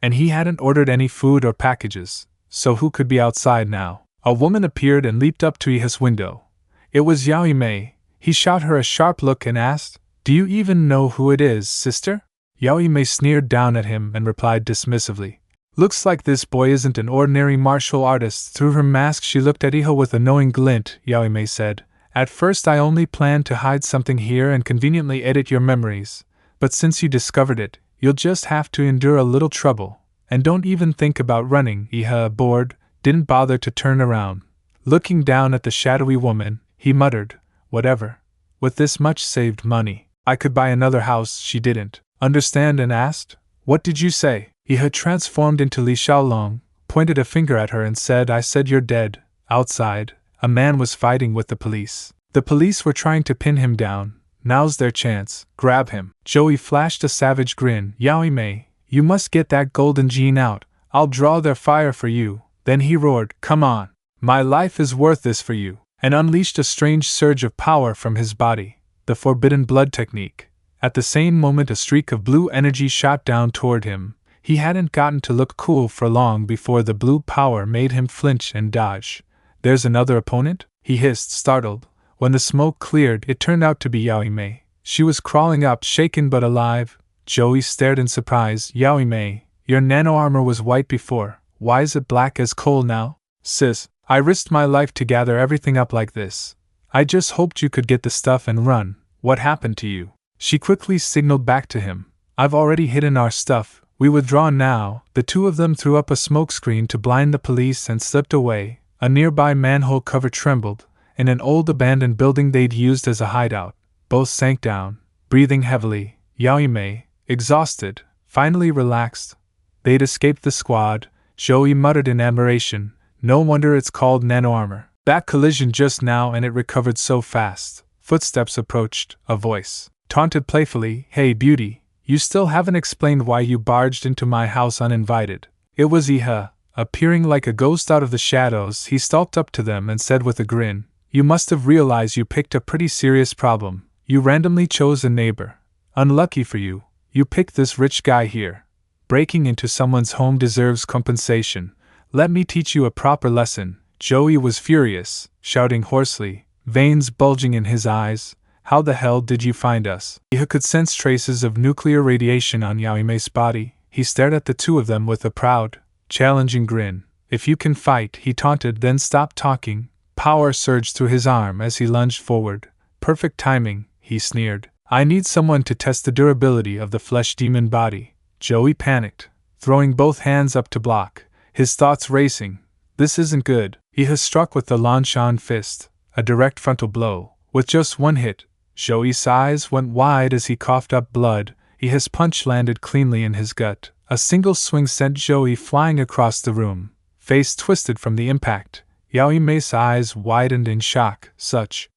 [SPEAKER 1] And he hadn't ordered any food or packages, so who could be outside now? A woman appeared and leaped up to Iha's window. It was Yaoime. He shot her a sharp look and asked, "Do you even know who it is, sister?" Yaoime sneered down at him and replied dismissively, "Looks like this boy isn't an ordinary martial artist." Through her mask she looked at Iha with a knowing glint. Yaoime said, At first I only planned to hide something here and conveniently edit your memories, but since you discovered it, you'll just have to endure a little trouble. And don't even think about running. Iha, bored, didn't bother to turn around. Looking down at the shadowy woman, he muttered, whatever. With this much saved money, I could buy another house. She didn't understand and asked, what did you say? Iha transformed into Li Xiaolong, pointed a finger at her and said, I said you're dead. Outside, a man was fighting with the police. The police were trying to pin him down. Now's their chance. Grab him. Joey flashed a savage grin. Yaoi Mei, you must get that golden gene out. I'll draw their fire for you. Then he roared, come on. My life is worth this for you, and unleashed a strange surge of power from his body, the forbidden blood technique. At the same moment a streak of blue energy shot down toward him. He hadn't gotten to look cool for long before the blue power made him flinch and dodge. There's another opponent? He hissed, startled. When the smoke cleared, it turned out to be Yaoi Mei. She was crawling up, shaken but alive. Joey stared in surprise. Yaoi Mei, your nano-armor was white before. Why is it black as coal now? Sis, I risked my life to gather everything up like this. I just hoped you could get the stuff and run. What happened to you? She quickly signaled back to him. I've already hidden our stuff. We withdraw now. The two of them threw up a smokescreen to blind the police and slipped away. A nearby manhole cover trembled. In an old abandoned building they'd used as a hideout, both sank down, breathing heavily. Yaoi Mei, exhausted, finally relaxed. They'd escaped the squad. Joey muttered in admiration. No wonder it's called nano-armor. That collision just now and it recovered so fast. Footsteps approached. A voice taunted playfully, hey beauty, you still haven't explained why you barged into my house uninvited. It was Iha. Appearing like a ghost out of the shadows, he stalked up to them and said with a grin, you must have realized you picked a pretty serious problem. You randomly chose a neighbor. Unlucky for you, you picked this rich guy here. Breaking into someone's home deserves compensation. Let me teach you a proper lesson. Joey was furious, shouting hoarsely, veins bulging in his eyes. How the hell did you find us? Iha could sense traces of nuclear radiation on Yaoi Mei's body. He stared at the two of them with a proud, challenging grin. If you can fight, he taunted, then stopped talking. Power surged through his arm as he lunged forward. Perfect timing, he sneered. I need someone to test the durability of the flesh demon body. Joey panicked, throwing both hands up to block, his thoughts racing. This isn't good. Iha struck with the Lanshan fist, a direct frontal blow. With just one hit, Joey's eyes went wide as he coughed up blood. Iha's punch landed cleanly in his gut. A single swing sent Joey flying across the room, face twisted from the impact. Yaoi Mei's eyes widened in shock. Such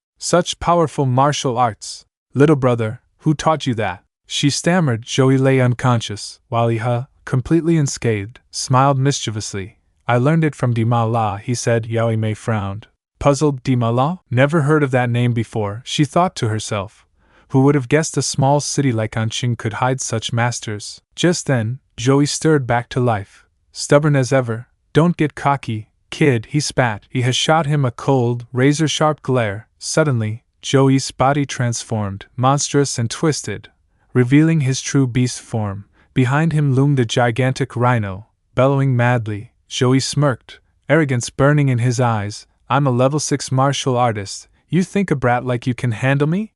[SPEAKER 1] powerful martial arts. Little brother, who taught you that? She stammered. Joey lay unconscious, while Iha, completely unscathed, smiled mischievously. I learned it from Dima La, he said. Yaoi Mei frowned. Puzzled. Dima La? Never heard of that name before, she thought to herself. Who would have guessed a small city like Anqing could hide such masters? Just then, Joey stirred back to life. Stubborn as ever. Don't get cocky, kid, he spat. He has shot him a cold, razor-sharp glare. Suddenly, Joey's body transformed, monstrous and twisted, revealing his true beast form. Behind him loomed a gigantic rhino, bellowing madly. Joey smirked, arrogance burning in his eyes. I'm a level 6 martial artist. You think a brat like you can handle me?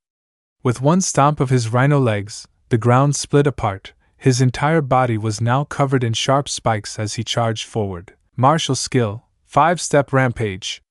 [SPEAKER 1] With one stomp of his rhino legs, the ground split apart. His entire body was now covered in sharp spikes as he charged forward. Martial skill, 5-step rampage.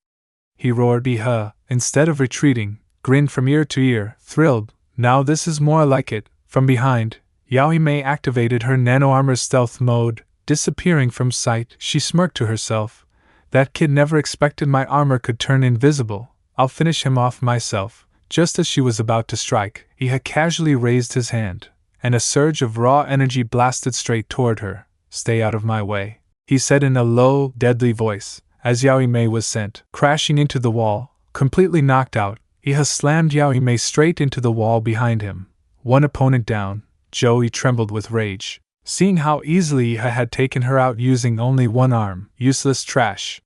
[SPEAKER 1] He roared. Iha, instead of retreating, grinned from ear to ear, thrilled. Now this is more like it. From behind, Yaoi Mei activated her nano-armor stealth mode, disappearing from sight. She smirked to herself. That kid never expected my armor could turn invisible. I'll finish him off myself. Just as she was about to strike, he had casually raised his hand, and a surge of raw energy blasted straight toward her. Stay out of my way, he said in a low, deadly voice, as Yaoi Mei was sent crashing into the wall. Completely knocked out, Iha slammed Yaoi Mei straight into the wall behind him. One opponent down, Joey trembled with rage, seeing how easily Iha had taken her out using only one arm. Useless trash.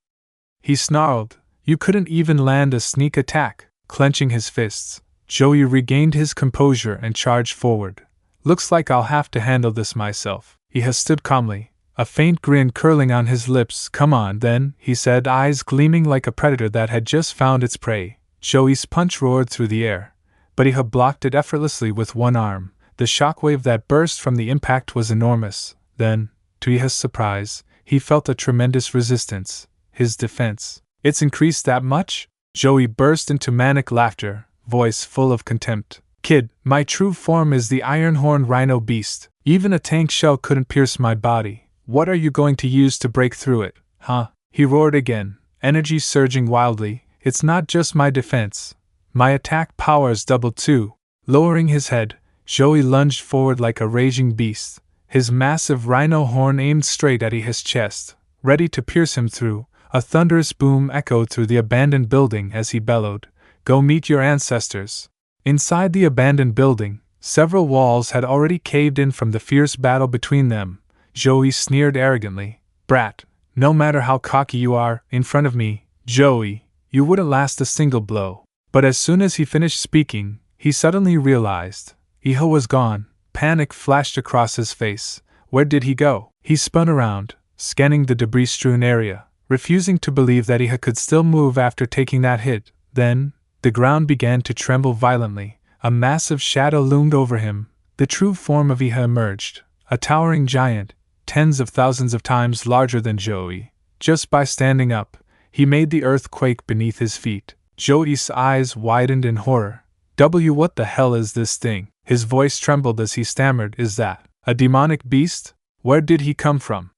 [SPEAKER 1] He snarled. You couldn't even land a sneak attack. Clenching his fists, Joey regained his composure and charged forward. Looks like I'll have to handle this myself. Iha stood calmly, a faint grin curling on his lips. Come on then, he said, eyes gleaming like a predator that had just found its prey. Joey's punch roared through the air, but he had blocked it effortlessly with one arm. The shockwave that burst from the impact was enormous. Then, to his surprise, he felt a tremendous resistance. His defense. It's increased that much? Joey burst into manic laughter, voice full of contempt. Kid, my true form is the iron-horned rhino beast. Even a tank shell couldn't pierce my body. What are you going to use to break through it, huh? He roared again, energy surging wildly. It's not just my defense. My attack power's doubled too. Lowering his head, Joey lunged forward like a raging beast, his massive rhino horn aimed straight at his chest, ready to pierce him through. A thunderous boom echoed through the abandoned building as he bellowed, "Go meet your ancestors." Inside the abandoned building, several walls had already caved in from the fierce battle between them. Joey sneered arrogantly, "Brat, no matter how cocky you are, in front of me, Joey, you wouldn't last a single blow." But as soon as he finished speaking, he suddenly realized Iha was gone. Panic flashed across his face. Where did he go? He spun around, scanning the debris-strewn area, refusing to believe that Iha could still move after taking that hit. Then, the ground began to tremble violently. A massive shadow loomed over him. The true form of Iha emerged, a towering giant, tens of thousands of times larger than Joey. Just by standing up, he made the earth quake beneath his feet. Joey's eyes widened in horror. What the hell is this thing? His voice trembled as he stammered, "Is that a demonic beast? Where did he come from?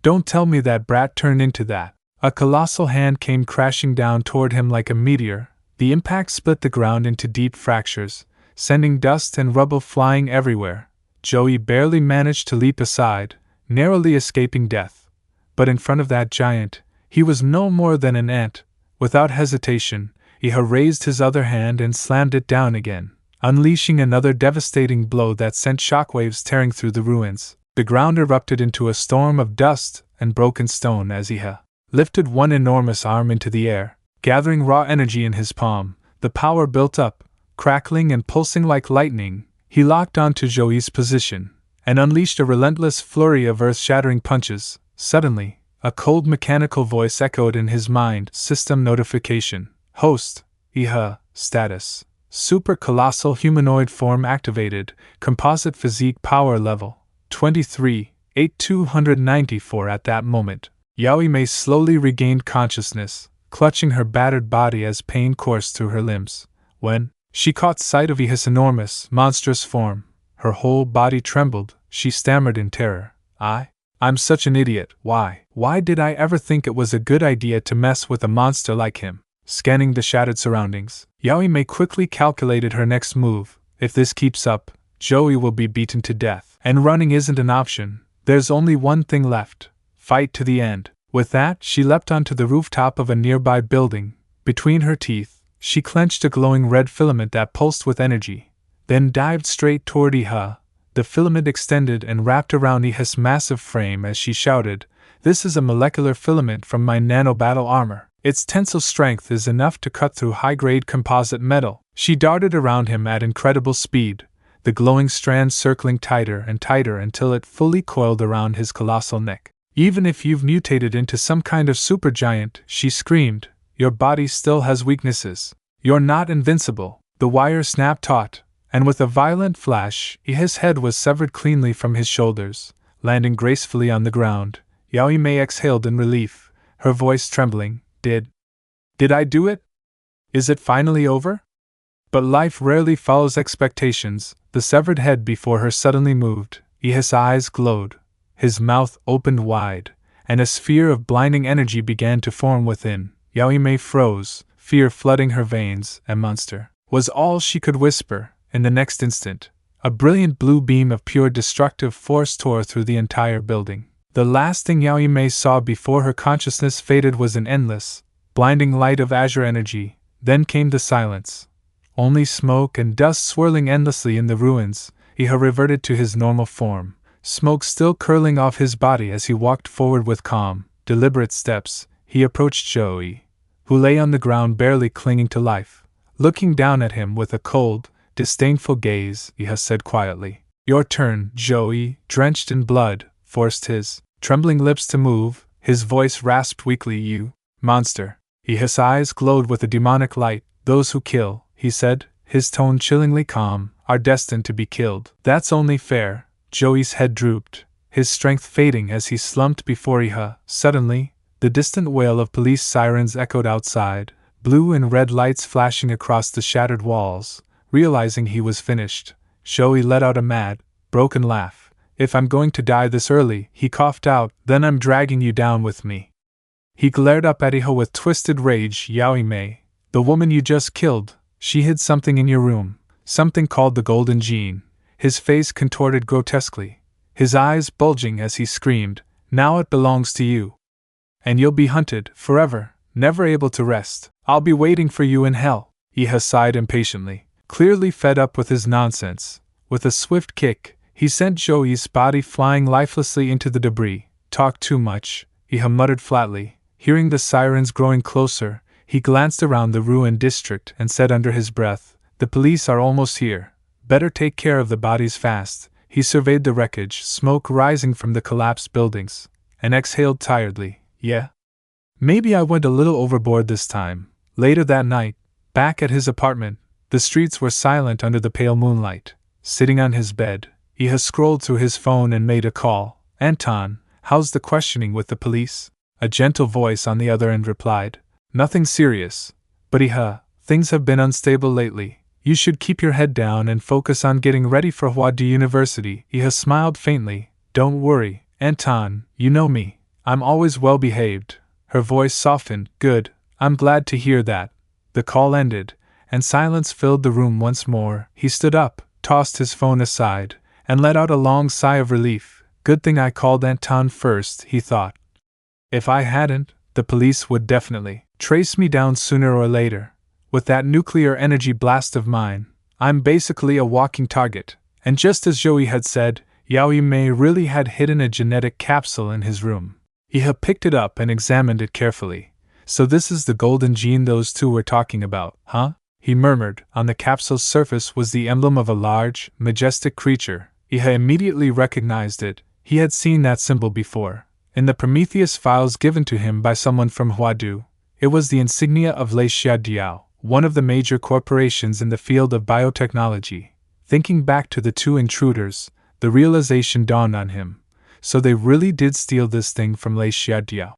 [SPEAKER 1] Don't tell me that brat turned into that." A colossal hand came crashing down toward him like a meteor. The impact split the ground into deep fractures, sending dust and rubble flying everywhere. Joey barely managed to leap aside, narrowly escaping death. But in front of that giant, he was no more than an ant. Without hesitation, Iha raised his other hand and slammed it down again, unleashing another devastating blow that sent shockwaves tearing through the ruins. The ground erupted into a storm of dust and broken stone as Iha lifted one enormous arm into the air, gathering raw energy in his palm. The power built up, crackling and pulsing like lightning. He locked onto Joey's position and unleashed a relentless flurry of earth-shattering punches. Suddenly, a cold mechanical voice echoed in his mind. System notification. Host, Iha, status. Super colossal humanoid form activated, composite physique power level 23,8294. At that moment, Yaoi slowly regained consciousness, clutching her battered body as pain coursed through her limbs. When she caught sight of Iha's enormous, monstrous form, her whole body trembled. She stammered in terror, I'm such an idiot. Why did I ever think it was a good idea to mess with a monster like him?" Scanning the shattered surroundings, Yaoi quickly calculated her next move. If this keeps up, Joey will be beaten to death. And running isn't an option. There's only one thing left. Fight to the end. With that, she leapt onto the rooftop of a nearby building. Between her teeth, she clenched a glowing red filament that pulsed with energy, then dived straight toward Iha. The filament extended and wrapped around Iha's massive frame as she shouted, "This is a molecular filament from my nano-battle armor. Its tensile strength is enough to cut through high-grade composite metal." She darted around him at incredible speed, the glowing strand circling tighter and tighter until it fully coiled around his colossal neck. "Even if you've mutated into some kind of supergiant," she screamed, "your body still has weaknesses. You're not invincible." The wire snapped taut, and with a violent flash, his head was severed cleanly from his shoulders, landing gracefully on the ground. Yaoi exhaled in relief, her voice trembling. Did I do it? Is it finally over?" But life rarely follows expectations. The severed head before her suddenly moved. His eyes glowed, his mouth opened wide, and a sphere of blinding energy began to form within. Yaoi froze, fear flooding her veins. "A monster," was all she could whisper. In the next instant, a brilliant blue beam of pure destructive force tore through the entire building. The last thing Yaoi saw before her consciousness faded was an endless, blinding light of azure energy. Then came the silence. Only smoke and dust swirling endlessly in the ruins. Iha reverted to his normal form, smoke still curling off his body as he walked forward with calm, deliberate steps. He approached Joey, who lay on the ground barely clinging to life. Looking down at him with a cold, disdainful gaze, Iha said quietly, "Your turn." Joey, drenched in blood, forced his trembling lips to move. His voice rasped weakly, "You monster." His eyes glowed with a demonic light. Those who kill, he said, his tone chillingly calm, are destined to be killed. That's only fair. Joey's head drooped, his strength fading as he slumped before Iha. Suddenly, the distant wail of police sirens echoed outside, blue and red lights flashing across the shattered walls. Realizing he was finished, Joey let out a mad, broken laugh. If I'm going to die this early, he coughed out, then I'm dragging you down with me. He glared up at Iha with twisted rage. Yaoi Mei, the woman you just killed, she hid something in your room, something called the Golden Gene. His face contorted grotesquely, his eyes bulging as he screamed, now it belongs to you. And you'll be hunted, forever, never able to rest. I'll be waiting for you in hell. Iha sighed impatiently, clearly fed up with his nonsense. With a swift kick, he sent Joey's body flying lifelessly into the debris. Talk too much, Iha muttered flatly. Hearing the sirens growing closer, he glanced around the ruined district and said under his breath, the police are almost here. Better take care of the bodies fast. He surveyed the wreckage, smoke rising from the collapsed buildings, and exhaled tiredly. Yeah? Maybe I went a little overboard this time. Later that night, back at his apartment, the streets were silent under the pale moonlight. Sitting on his bed, Iha scrolled through his phone and made a call. Anton, how's the questioning with the police? A gentle voice on the other end replied, nothing serious. But Iha, things have been unstable lately. You should keep your head down and focus on getting ready for Huadu University. Iha smiled faintly. Don't worry, Anton, you know me. I'm always well behaved. Her voice softened. Good, I'm glad to hear that. The call ended, and silence filled the room once more. He stood up, tossed his phone aside, and let out a long sigh of relief. Good thing I called Anton first, he thought. If I hadn't, the police would definitely trace me down sooner or later. With that nuclear energy blast of mine, I'm basically a walking target. And just as Joey had said, Yaoi Mei really had hidden a genetic capsule in his room. Iha picked it up and examined it carefully. So this is the golden gene those two were talking about, huh? He murmured. On the capsule's surface was the emblem of a large, majestic creature. Iha immediately recognized it. He had seen that symbol before, in the Prometheus files given to him by someone from Huadu. It was the insignia of Le Xiaodiao, one of the major corporations in the field of biotechnology. Thinking back to the two intruders, the realization dawned on him. So they really did steal this thing from Le Xiaodiao.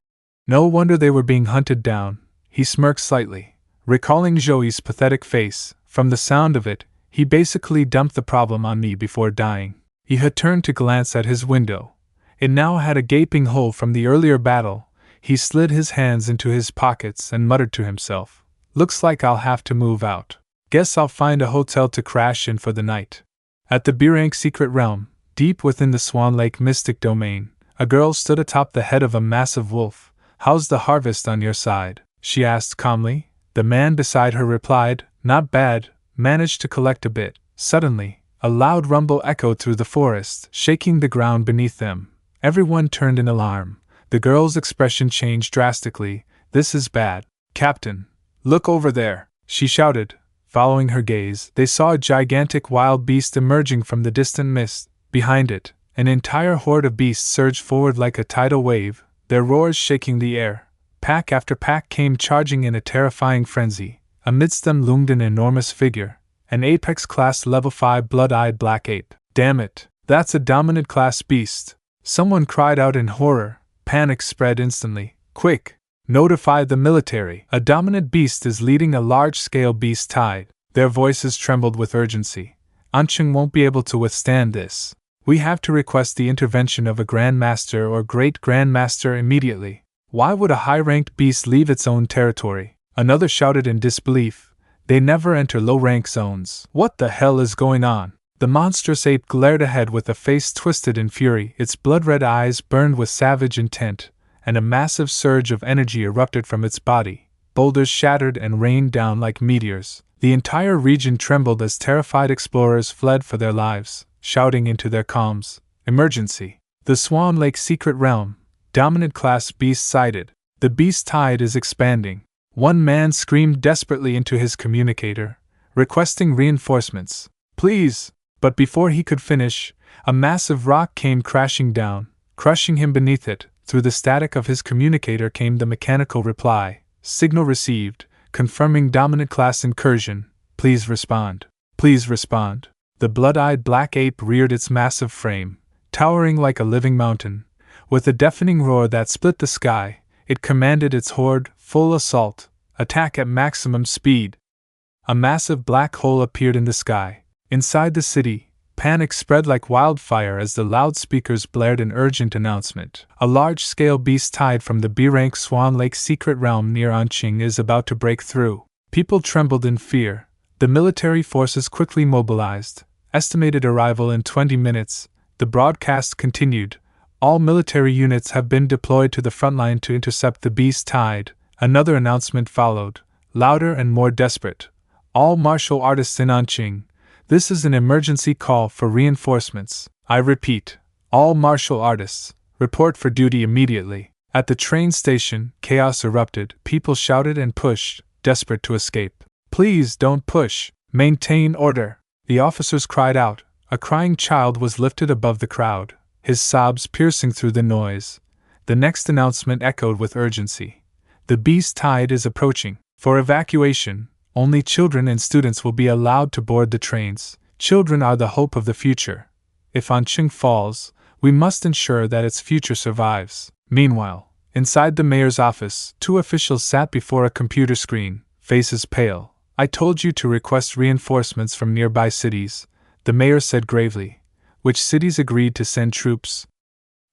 [SPEAKER 1] No wonder they were being hunted down. He smirked slightly, recalling Joey's pathetic face. From the sound of it, he basically dumped the problem on me before dying. He had turned to glance at his window. It now had a gaping hole from the earlier battle. He slid his hands into his pockets and muttered to himself, looks like I'll have to move out. Guess I'll find a hotel to crash in for the night. At the Birank secret realm, deep within the Swan Lake mystic domain, a girl stood atop the head of a massive wolf. How's the harvest on your side? She asked calmly. The man beside her replied, not bad, managed to collect a bit. Suddenly, a loud rumble echoed through the forest, shaking the ground beneath them. Everyone turned in alarm. The girl's expression changed drastically. This is bad. Captain, look over there, she shouted. Following her gaze, they saw a gigantic wild beast emerging from the distant mist. Behind it, an entire horde of beasts surged forward like a tidal wave, their roars shaking the air. Pack after pack came charging in a terrifying frenzy. Amidst them loomed an enormous figure, an Apex-class Level 5 blood-eyed black ape. Damn it, that's a dominant-class beast! Someone cried out in horror. Panic spread instantly. Quick! Notify the military. A dominant beast is leading a large-scale beast tide. Their voices trembled with urgency. Ancheng won't be able to withstand this. We have to request the intervention of a Grand Master or Great Grand Master immediately. Why would a high-ranked beast leave its own territory? Another shouted in disbelief. They never enter low-rank zones. What the hell is going on? The monstrous ape glared ahead with a face twisted in fury. Its blood-red eyes burned with savage intent, and a massive surge of energy erupted from its body. Boulders shattered and rained down like meteors. The entire region trembled as terrified explorers fled for their lives, shouting into their comms, emergency! The Swan Lake secret realm, dominant class beast sighted. The beast tide is expanding. One man screamed desperately into his communicator, requesting reinforcements. Please! But before he could finish, a massive rock came crashing down, crushing him beneath it. Through the static of his communicator came the mechanical reply, signal received, confirming dominant class incursion. Please respond. Please respond. The blood-eyed black ape reared its massive frame, towering like a living mountain. With a deafening roar that split the sky, it commanded its horde, full assault, attack at maximum speed. A massive black hole appeared in the sky. Inside the city, panic spread like wildfire as the loudspeakers blared an urgent announcement. A large-scale beast tide from the B-rank Swan Lake secret realm near Anqing is about to break through. People trembled in fear. The military forces quickly mobilized. Estimated arrival in 20 minutes. The broadcast continued. All military units have been deployed to the front line to intercept the beast tide. Another announcement followed, louder and more desperate. All martial artists in Anqing. This is an emergency call for reinforcements. I repeat, all martial artists, report for duty immediately. At the train station, chaos erupted. People shouted and pushed, desperate to escape. Please don't push. Maintain order. The officers cried out. A crying child was lifted above the crowd, his sobs piercing through the noise. The next announcement echoed with urgency. The beast tide is approaching. For evacuation, only children and students will be allowed to board the trains. Children are the hope of the future. If Anqing falls, we must ensure that its future survives. Meanwhile, inside the mayor's office, 2 officials sat before a computer screen, faces pale. I told you to request reinforcements from nearby cities, the mayor said gravely. Which cities agreed to send troops?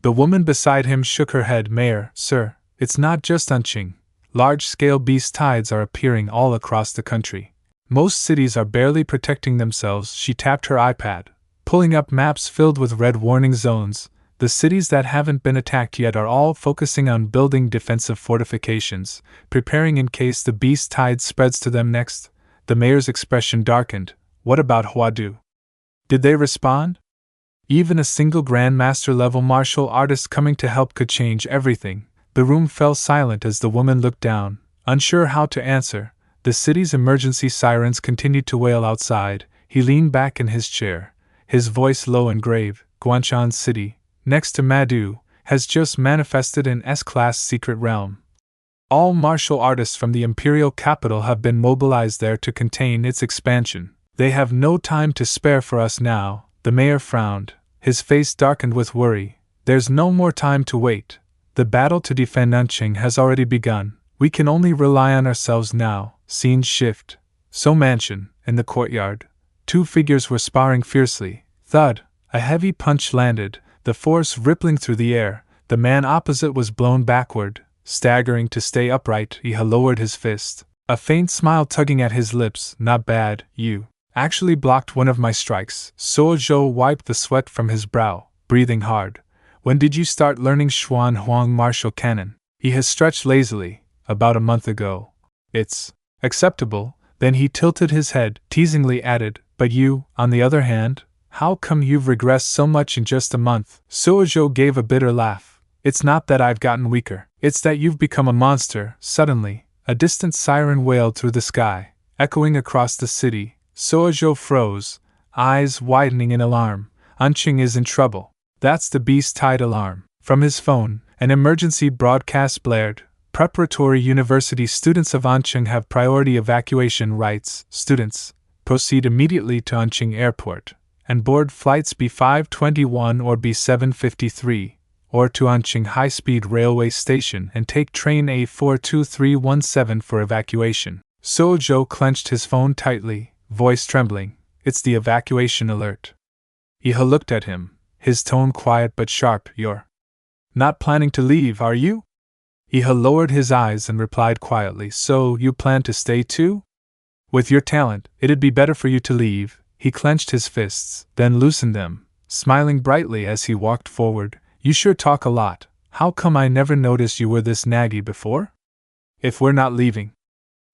[SPEAKER 1] The woman beside him shook her head. Mayor, sir, it's not just Anqing. Large-scale beast tides are appearing all across the country. Most cities are barely protecting themselves. She tapped her iPad, pulling up maps filled with red warning zones. The cities that haven't been attacked yet are all focusing on building defensive fortifications, preparing in case the beast tide spreads to them next. The mayor's expression darkened. What about Huadu? Did they respond? Even a single Grandmaster-level martial artist coming to help could change everything. The room fell silent as the woman looked down, unsure how to answer. The city's emergency sirens continued to wail outside. He leaned back in his chair, his voice low and grave. Guanshan City, next to Madu, has just manifested an S-class secret realm. All martial artists from the imperial capital have been mobilized there to contain its expansion. They have no time to spare for us now. The mayor frowned, his face darkened with worry. There's no more time to wait. The battle to defend Anqing has already begun. We can only rely on ourselves now. Scene shift. So mansion, in the courtyard. 2 figures were sparring fiercely. Thud. A heavy punch landed, the force rippling through the air. The man opposite was blown backward. Staggering to stay upright, he lowered his fist, a faint smile tugging at his lips. Not bad, you actually blocked one of my strikes. Suo Zhou wiped the sweat from his brow, breathing hard. When did you start learning Xuan Huang martial canon? He has stretched lazily. About a month ago. It's acceptable. Then he tilted his head, teasingly added, but you, on the other hand, how come you've regressed so much in just a month? Suo Zhou gave a bitter laugh. It's not that I've gotten weaker. It's that you've become a monster. Suddenly, a distant siren wailed through the sky, echoing across the city. Suo Zhou froze, eyes widening in alarm. Anqing is in trouble. That's the beast tide alarm. From his phone, an emergency broadcast blared. Preparatory university students of Anqing have priority evacuation rights. Students, proceed immediately to Anqing Airport, and board flights B521 or B753, or to Anqing High-Speed Railway Station and take train A42317 for evacuation. Suo Zhou clenched his phone tightly, voice trembling. It's the evacuation alert. Iha looked at him, his tone quiet but sharp. You're not planning to leave, are you? Iha lowered his eyes and replied quietly. So you plan to stay too? With your talent, it'd be better for you to leave. He clenched his fists, then loosened them, smiling brightly as he walked forward. You sure talk a lot. How come I never noticed you were this naggy before? If we're not leaving.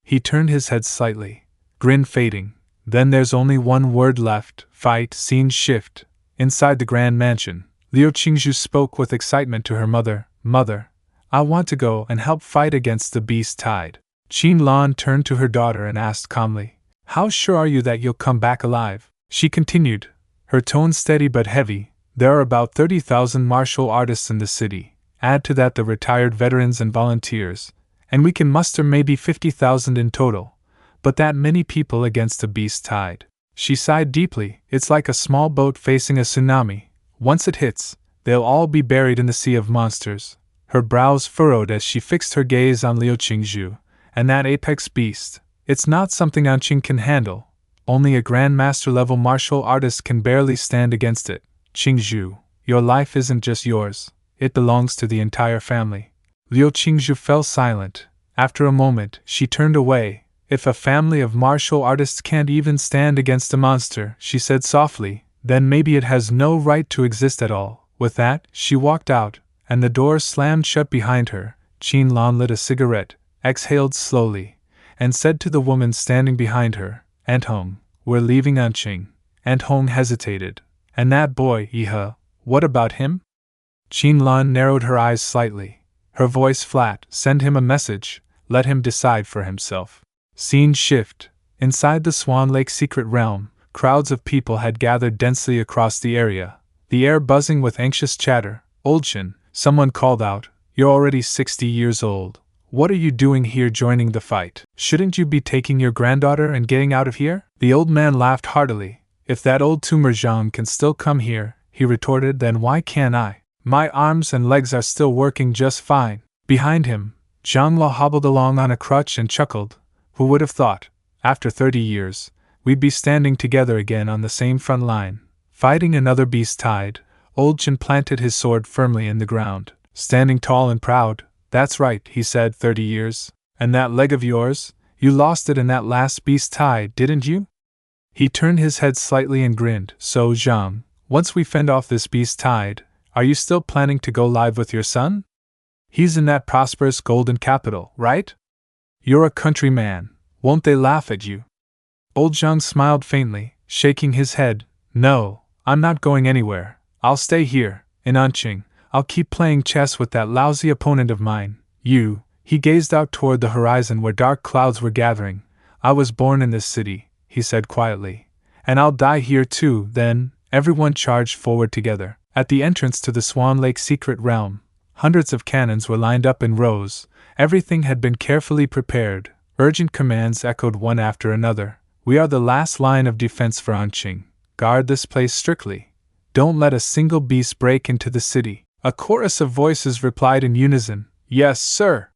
[SPEAKER 1] He turned his head slightly, grin fading. Then there's only one word left. Fight. Scene shift. Inside the grand mansion, Liu Qingzhu spoke with excitement to her mother. Mother, I want to go and help fight against the beast tide. Qin Lan turned to her daughter and asked calmly, how sure are you that you'll come back alive? She continued, her tone steady but heavy. There are about 30,000 martial artists in the city. Add to that the retired veterans and volunteers, and we can muster maybe 50,000 in total, but that many people against a beast tide. She sighed deeply. It's like a small boat facing a tsunami. Once it hits, they'll all be buried in the sea of monsters. Her brows furrowed as she fixed her gaze on Liu Qingzhu, and that apex beast. It's not something Anqing can handle. Only a grandmaster-level martial artist can barely stand against it. Qingzhu, your life isn't just yours. It belongs to the entire family. Liu Qingzhu fell silent. After a moment, she turned away. If a family of martial artists can't even stand against a monster, she said softly, then maybe it has no right to exist at all. With that, she walked out, and the door slammed shut behind her. Qin Lan lit a cigarette, exhaled slowly, and said to the woman standing behind her, Aunt Hong, we're leaving Anqing. Aunt Hong hesitated. And that boy, Iha, what about him? Qin Lan narrowed her eyes slightly. Her voice flat. Send him a message. Let him decide for himself. Scene shift. Inside the Swan Lake secret realm, crowds of people had gathered densely across the area, the air buzzing with anxious chatter. Oldchin, someone called out, you're already 60 years old. What are you doing here joining the fight? Shouldn't you be taking your granddaughter and getting out of here? The old man laughed heartily. If that old tumor Zhang can still come here, he retorted, then why can't I? My arms and legs are still working just fine. Behind him, Zhang Hua hobbled along on a crutch and chuckled. Who would have thought, after 30 years, we'd be standing together again on the same front line, fighting another beast tide. Old Chen planted his sword firmly in the ground, standing tall and proud. That's right, he said, 30 years. And that leg of yours? You lost it in that last beast tide, didn't you? He turned his head slightly and grinned. So, Zhang, once we fend off this beast tide, are you still planning to go live with your son? He's in that prosperous golden capital, right? You're a country man. Won't they laugh at you? Old Zhang smiled faintly, shaking his head. No, I'm not going anywhere. I'll stay here, in Anqing. I'll keep playing chess with that lousy opponent of mine. You. He gazed out toward the horizon where dark clouds were gathering. I was born in this city, he said quietly. And I'll die here too. Then, everyone charged forward together. At the entrance to the Swan Lake secret realm, hundreds of cannons were lined up in rows. Everything had been carefully prepared. Urgent commands echoed one after another. We are the last line of defense for Anqing. Guard this place strictly. Don't let a single beast break into the city. A chorus of voices replied in unison, Yes, sir.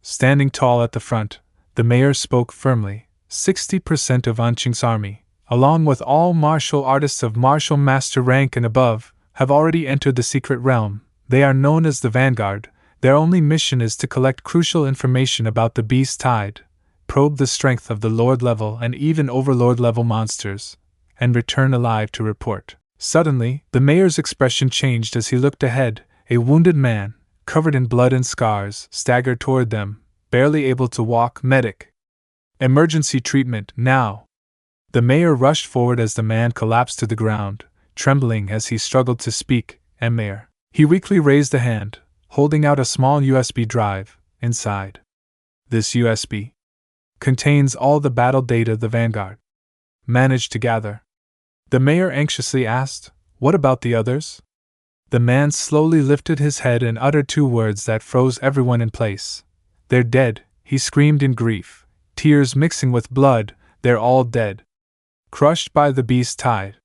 [SPEAKER 1] Standing tall at the front, the mayor spoke firmly. 60% of Anqing's army, along with all martial artists of martial master rank and above, have already entered the secret realm. They are known as the Vanguard. Their only mission is to collect crucial information about the beast tide, probe the strength of the Lord-level and even Overlord-level monsters, and return alive to report. Suddenly, the mayor's expression changed as he looked ahead. A wounded man, covered in blood and scars, staggered toward them, barely able to walk. Medic. Emergency treatment, now. The mayor rushed forward as the man collapsed to the ground, trembling as he struggled to speak. Mayor. He weakly raised a hand, holding out a small USB drive. Inside, this USB contains all the battle data the Vanguard managed to gather. The mayor anxiously asked, What about the others? The man slowly lifted his head and uttered two words that froze everyone in place. They're dead, he screamed in grief, tears mixing with blood. They're all dead. Crushed by the beast tide.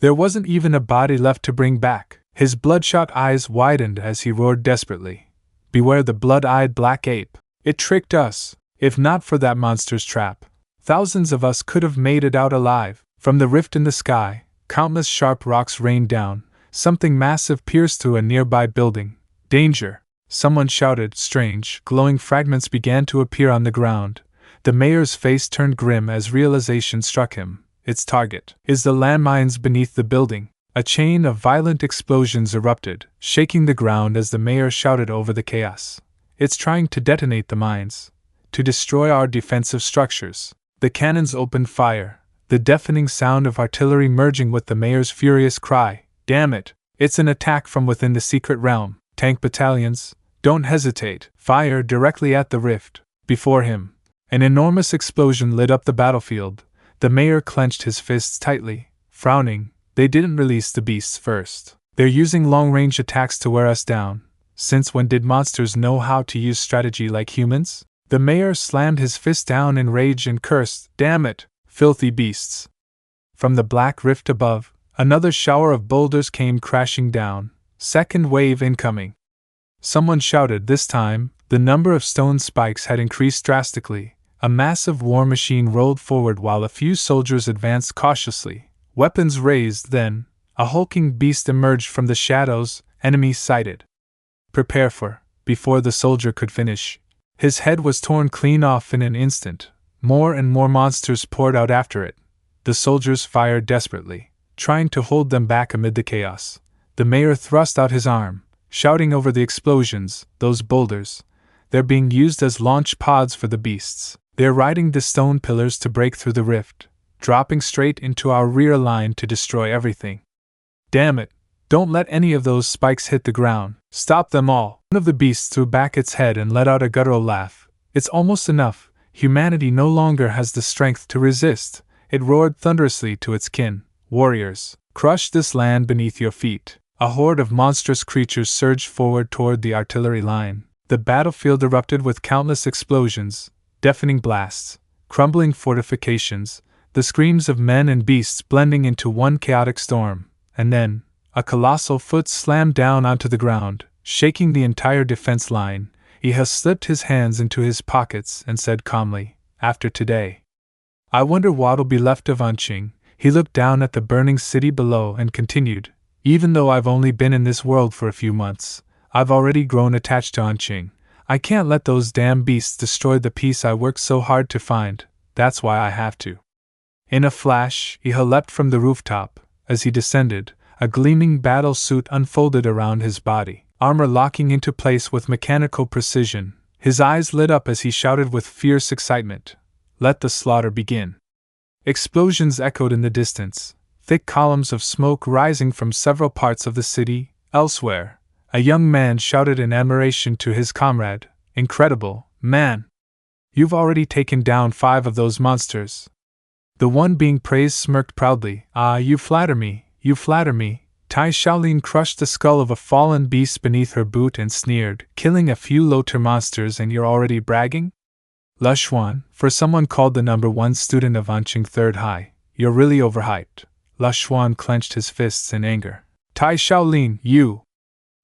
[SPEAKER 1] There wasn't even a body left to bring back. His bloodshot eyes widened as he roared desperately. Beware the blood-eyed black ape. It tricked us. If not for that monster's trap, thousands of us could have made it out alive. From the rift in the sky, countless sharp rocks rained down. Something massive pierced through a nearby building. Danger! Someone shouted. Strange, glowing fragments began to appear on the ground. The mayor's face turned grim as realization struck him. Its target is the landmines beneath the building. A chain of violent explosions erupted, shaking the ground as the mayor shouted over the chaos. It's trying to detonate the mines, to destroy our defensive structures. The cannons opened fire, the deafening sound of artillery merging with the mayor's furious cry. Damn it! It's an attack from within the secret realm. Tank battalions, don't hesitate. Fire directly at the rift. Before him, an enormous explosion lit up the battlefield. The mayor clenched his fists tightly, frowning. They didn't release the beasts first. They're using long-range attacks to wear us down. Since when did monsters know how to use strategy like humans? The mayor slammed his fist down in rage and cursed, "Damn it, filthy beasts!" From the black rift above, another shower of boulders came crashing down. Second wave incoming. Someone shouted this time. The number of stone spikes had increased drastically. A massive war machine rolled forward while a few soldiers advanced cautiously, weapons raised. Then, a hulking beast emerged from the shadows, enemy sighted. Prepare for, before the soldier could finish. His head was torn clean off in an instant. More and more monsters poured out after it. The soldiers fired desperately, trying to hold them back amid the chaos. The mayor thrust out his arm, shouting over the explosions, "Those boulders! They're being used as launch pods for the beasts. They're riding the stone pillars to break through the rift, dropping straight into our rear line to destroy everything. Damn it! Don't let any of those spikes hit the ground. Stop them all!" One of the beasts threw back its head and let out a guttural laugh. "It's almost enough. Humanity no longer has the strength to resist." It roared thunderously to its kin. "Warriors, crush this land beneath your feet." A horde of monstrous creatures surged forward toward the artillery line. The battlefield erupted with countless explosions, deafening blasts, crumbling fortifications, the screams of men and beasts blending into one chaotic storm, and then, a colossal foot slammed down onto the ground, shaking the entire defense line. He has slipped his hands into his pockets and said calmly, "After today, I wonder what'll be left of Anqing." He looked down at the burning city below and continued, "Even though I've only been in this world for a few months, I've already grown attached to Anqing. I can't let those damn beasts destroy the peace I worked so hard to find. That's why I have to." In a flash, Iha leapt from the rooftop. As he descended, a gleaming battle suit unfolded around his body, armor locking into place with mechanical precision. His eyes lit up as he shouted with fierce excitement, "Let the slaughter begin." Explosions echoed in the distance, thick columns of smoke rising from several parts of the city. Elsewhere, a young man shouted in admiration to his comrade, "Incredible, man! You've already taken down 5 of those monsters." The one being praised smirked proudly. "Ah, you flatter me, you flatter me." Tai Shaolin crushed the skull of a fallen beast beneath her boot and sneered, "Killing a few low-tier monsters and you're already bragging? Lushuan, for someone called the #1 student of Anqing Third High, you're really overhyped." Lushuan clenched his fists in anger. "Tai Shaolin, you!"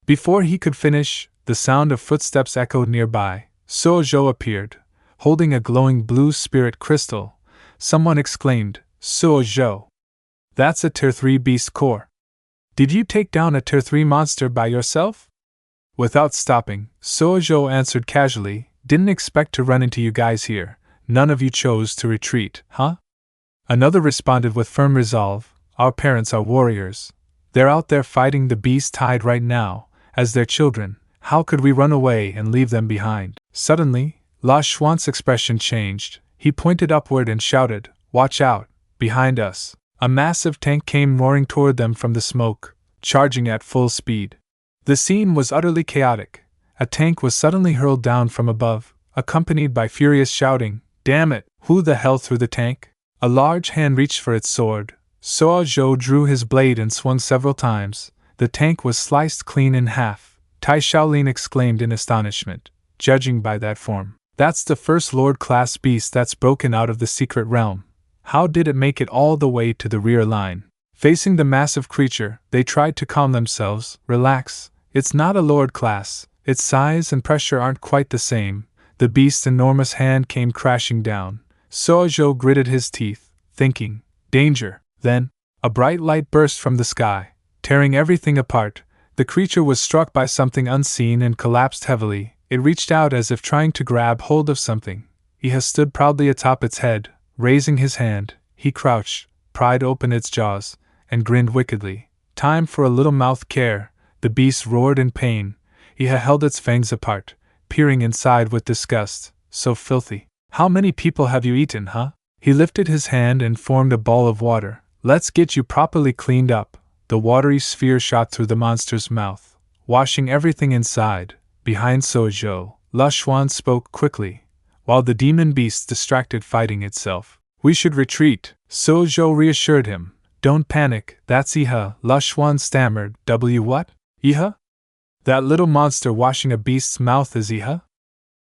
[SPEAKER 1] Before he could finish, the sound of footsteps echoed nearby. Suo Zhou appeared, holding a glowing blue spirit crystal. Someone exclaimed, "Suo Zhou! That's a Tier 3 beast core. Did you take down a Tier 3 monster by yourself?" Without stopping, Suo Zhou answered casually, "Didn't expect to run into you guys here. None of you chose to retreat, huh?" Another responded with firm resolve, "Our parents are warriors. They're out there fighting the beast tide right now, as their children. How could we run away and leave them behind?" Suddenly, La Xuan's expression changed. He pointed upward and shouted, "Watch out, behind us." A massive tank came roaring toward them from the smoke, charging at full speed. The scene was utterly chaotic. A tank was suddenly hurled down from above, accompanied by furious shouting, "Damn it, who the hell threw the tank?" A large hand reached for its sword. Suo Zhou drew his blade and swung several times. The tank was sliced clean in half. Tai Shaolin exclaimed in astonishment, "Judging by that form, that's the first Lord-class beast that's broken out of the secret realm. How did it make it all the way to the rear line?" Facing the massive creature, they tried to calm themselves. "Relax, it's not a Lord class. Its size and pressure aren't quite the same." The beast's enormous hand came crashing down. Suo Zhou gritted his teeth, thinking, "Danger." Then, a bright light burst from the sky, tearing everything apart. The creature was struck by something unseen and collapsed heavily. It reached out as if trying to grab hold of something. Iha stood proudly atop its head, raising his hand. He crouched, pried open its jaws, and grinned wickedly. "Time for a little mouth care." The beast roared in pain. Iha held its fangs apart, peering inside with disgust. "So filthy. How many people have you eaten, huh?" He lifted his hand and formed a ball of water. "Let's get you properly cleaned up." The watery sphere shot through the monster's mouth, washing everything inside. Behind Suo Zhou, Lushuan spoke quickly, while the demon beast distracted fighting itself. "We should retreat," Suo Zhou reassured him. "Don't panic, that's Iha." Lushuan stammered, "W what? Iha?" That little monster washing a beast's mouth is Iha?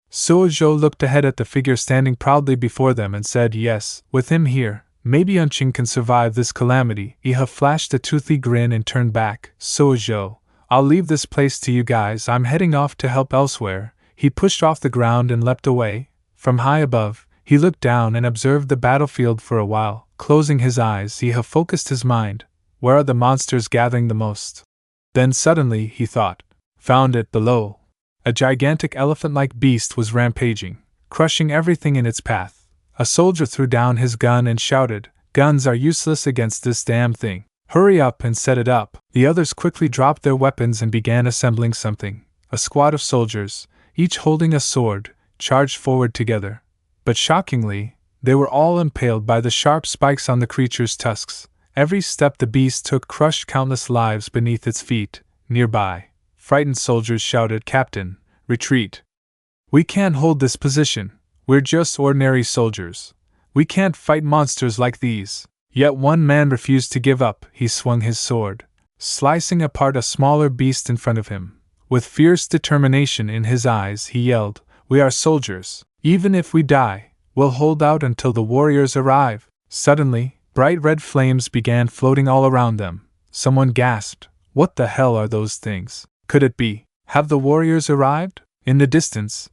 [SPEAKER 1] Suo Zhou looked ahead at the figure standing proudly before them and said, yes, with him here, maybe Unqing can survive this calamity. Iha flashed a toothy grin and turned back. Suo Zhou, I'll leave this place to you guys, I'm heading off to help elsewhere. He pushed off the ground and leapt away. From high above, he looked down and observed the battlefield for a while. Closing his eyes, Iha focused his mind. Where are the monsters gathering the most? Then suddenly, he thought, found it below. A gigantic elephant-like beast was rampaging, crushing everything in its path. A soldier threw down his gun and shouted, guns are useless against this damn thing. Hurry up and set it up. The others quickly dropped their weapons and began assembling something. A squad of soldiers, each holding a sword, charged forward together. But shockingly, they were all impaled by the sharp spikes on the creature's tusks. Every step the beast took crushed countless lives beneath its feet. Nearby, frightened soldiers shouted, Captain, retreat. We can't hold this position. We're just ordinary soldiers. We can't fight monsters like these. Yet one man refused to give up. He swung his sword, slicing apart a smaller beast in front of him. With fierce determination in his eyes, he yelled, we are soldiers. Even if we die, we'll hold out until the warriors arrive. Suddenly, bright red flames began floating all around them. Someone gasped, what the hell are those things? Could it be? Have the warriors arrived? In the distance,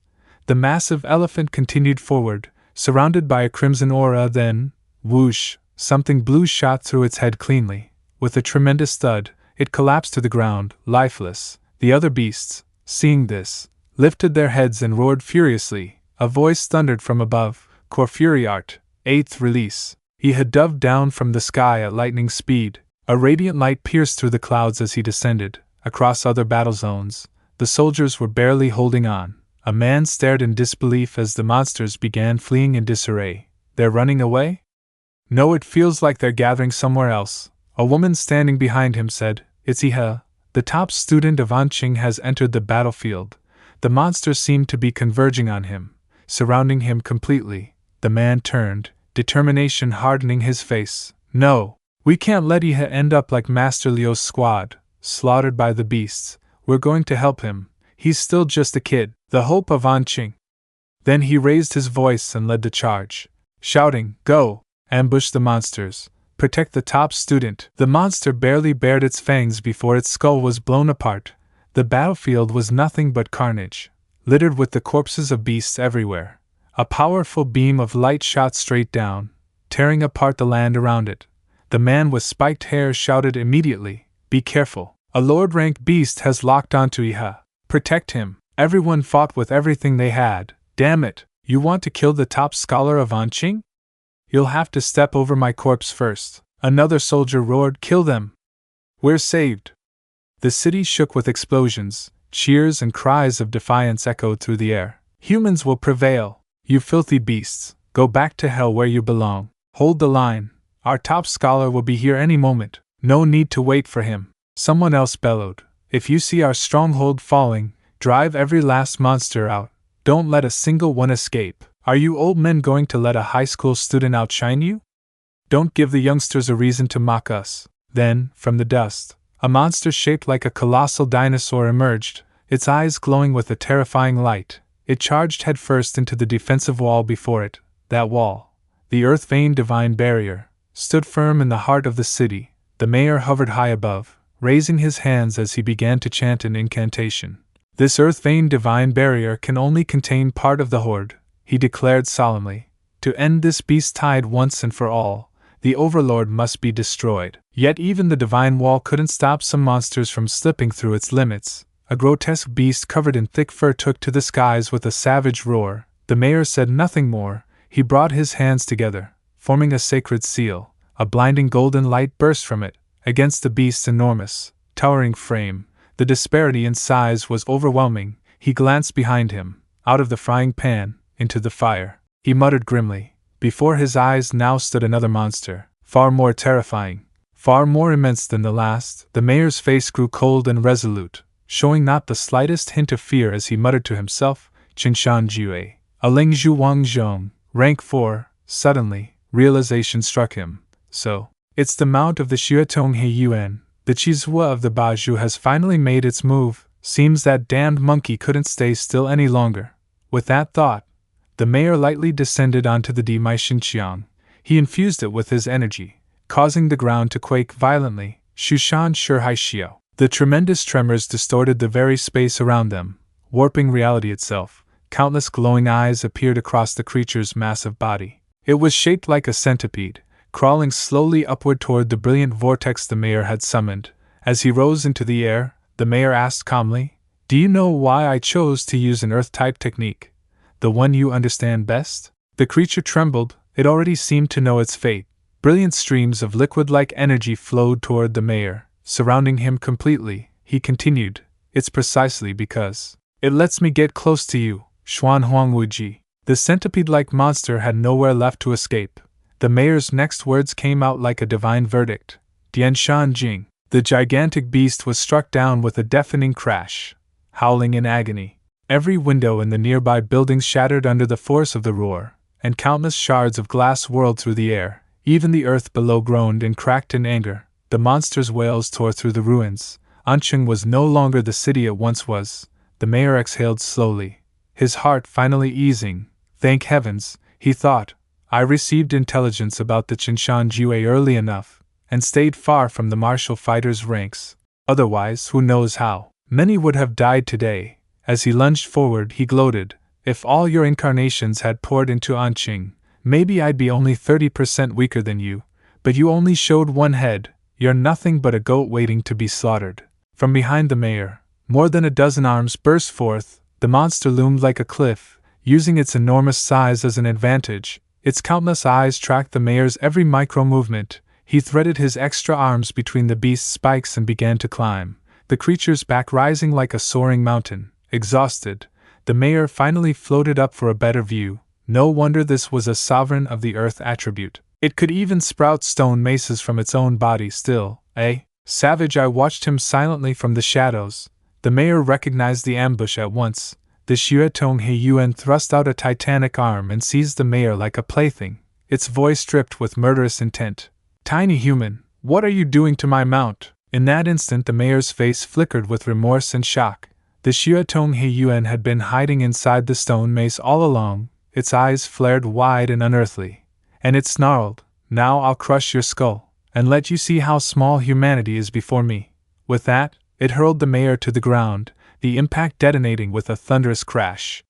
[SPEAKER 1] the massive elephant continued forward, surrounded by a crimson aura. Then, whoosh, something blue shot through its head cleanly. With a tremendous thud, it collapsed to the ground, lifeless. The other beasts, seeing this, lifted their heads and roared furiously. A voice thundered from above, Corfuriart, 8th release. He had dove down from the sky at lightning speed. A radiant light pierced through the clouds as he descended. Across other battle zones, the soldiers were barely holding on. A man stared in disbelief as the monsters began fleeing in disarray. They're running away? No, it feels like they're gathering somewhere else. A woman standing behind him said, it's Iha. The top student of Anqing has entered the battlefield. The monsters seemed to be converging on him, surrounding him completely. The man turned, determination hardening his face. No, we can't let Iha end up like Master Liu's squad, slaughtered by the beasts. We're going to help him. He's still just a kid, the hope of Anqing. Then he raised his voice and led the charge, shouting, go, ambush the monsters, protect the top student. The monster barely bared its fangs before its skull was blown apart. The battlefield was nothing but carnage, littered with the corpses of beasts everywhere. A powerful beam of light shot straight down, tearing apart the land around it. The man with spiked hair shouted immediately, be careful. A Lord-rank beast has locked onto Iha. Protect him. Everyone fought with everything they had. Damn it, you want to kill the top scholar of Anqing? You'll have to step over my corpse first. Another soldier roared, kill them. We're saved. The city shook with explosions. Cheers and cries of defiance echoed through the air. Humans will prevail. You filthy beasts, go back to hell where you belong. Hold the line. Our top scholar will be here any moment. No need to wait for him. Someone else bellowed, if you see our stronghold falling, drive every last monster out. Don't let a single one escape. Are you old men going to let a high school student outshine you? Don't give the youngsters a reason to mock us. Then, from the dust, a monster shaped like a colossal dinosaur emerged, its eyes glowing with a terrifying light. It charged headfirst into the defensive wall before it. That wall, the earth-veined divine barrier, stood firm in the heart of the city. The mayor hovered high above, raising his hands as he began to chant an incantation. This earth-veined divine barrier can only contain part of the horde, he declared solemnly. To end this beast tide once and for all, the overlord must be destroyed. Yet even the divine wall couldn't stop some monsters from slipping through its limits. A grotesque beast covered in thick fur took to the skies with a savage roar. The mayor said nothing more. He brought his hands together, forming a sacred seal. A blinding golden light burst from it. Against the beast's enormous, towering frame, the disparity in size was overwhelming. He glanced behind him, out of the frying pan, into the fire. He muttered grimly. Before his eyes now stood another monster, far more terrifying, far more immense than the last. The mayor's face grew cold and resolute, showing not the slightest hint of fear as he muttered to himself, Qingshan Jue, a Lingzhu Wangzhong, rank 4. Suddenly, realization struck him. So, it's the mount of the Xuetong He Yuan. The Chizhua of the Baju has finally made its move. Seems that damned monkey couldn't stay still any longer. With that thought, the mayor lightly descended onto the Dimaishinqiang. He infused it with his energy, causing the ground to quake violently. Shushan Shurhaishio. The tremendous tremors distorted the very space around them, warping reality itself. Countless glowing eyes appeared across the creature's massive body. It was shaped like a centipede, crawling slowly upward toward the brilliant vortex the mayor had summoned. As he rose into the air, the mayor asked calmly, "Do you know why I chose to use an Earth-type technique? The one you understand best?" The creature trembled. It already seemed to know its fate. Brilliant streams of liquid-like energy flowed toward the mayor, surrounding him completely. He continued, "It's precisely because it lets me get close to you, Xuan Huangwuji." The centipede-like monster had nowhere left to escape. The mayor's next words came out like a divine verdict. "Dianshan Jing." The gigantic beast was struck down with a deafening crash, howling in agony. Every window in the nearby buildings shattered under the force of the roar, and countless shards of glass whirled through the air. Even the earth below groaned and cracked in anger. The monster's wails tore through the ruins. Anqing was no longer the city it once was. The mayor exhaled slowly, his heart finally easing. Thank heavens, he thought, I received intelligence about the Qinshan Jue early enough, and stayed far from the martial fighters' ranks. Otherwise, who knows how many would have died today. As he lunged forward, he gloated, "If all your incarnations had poured into Anqing, maybe I'd be only 30% weaker than you, but you only showed one head. You're nothing but a goat waiting to be slaughtered." From behind the mayor, more than a dozen arms burst forth. The monster loomed like a cliff, using its enormous size as an advantage. Its countless eyes tracked the mayor's every micro-movement. He threaded his extra arms between the beast's spikes and began to climb, the creature's back rising like a soaring mountain. Exhausted, the mayor finally floated up for a better view. No wonder this was a sovereign of the earth attribute. It could even sprout stone maces from its own body still, eh? Savage, I watched him silently from the shadows. The mayor recognized the ambush at once. The Xuetong Heiyuan thrust out a titanic arm and seized the mayor like a plaything, its voice dripped with murderous intent. "Tiny human, what are you doing to my mount?" In that instant the mayor's face flickered with remorse and shock. The Xuetong Heiyuan had been hiding inside the stone mace all along, its eyes flared wide and unearthly. And it snarled, "Now I'll crush your skull, and let you see how small humanity is before me." With that, it hurled the mayor to the ground, the impact detonating with a thunderous crash.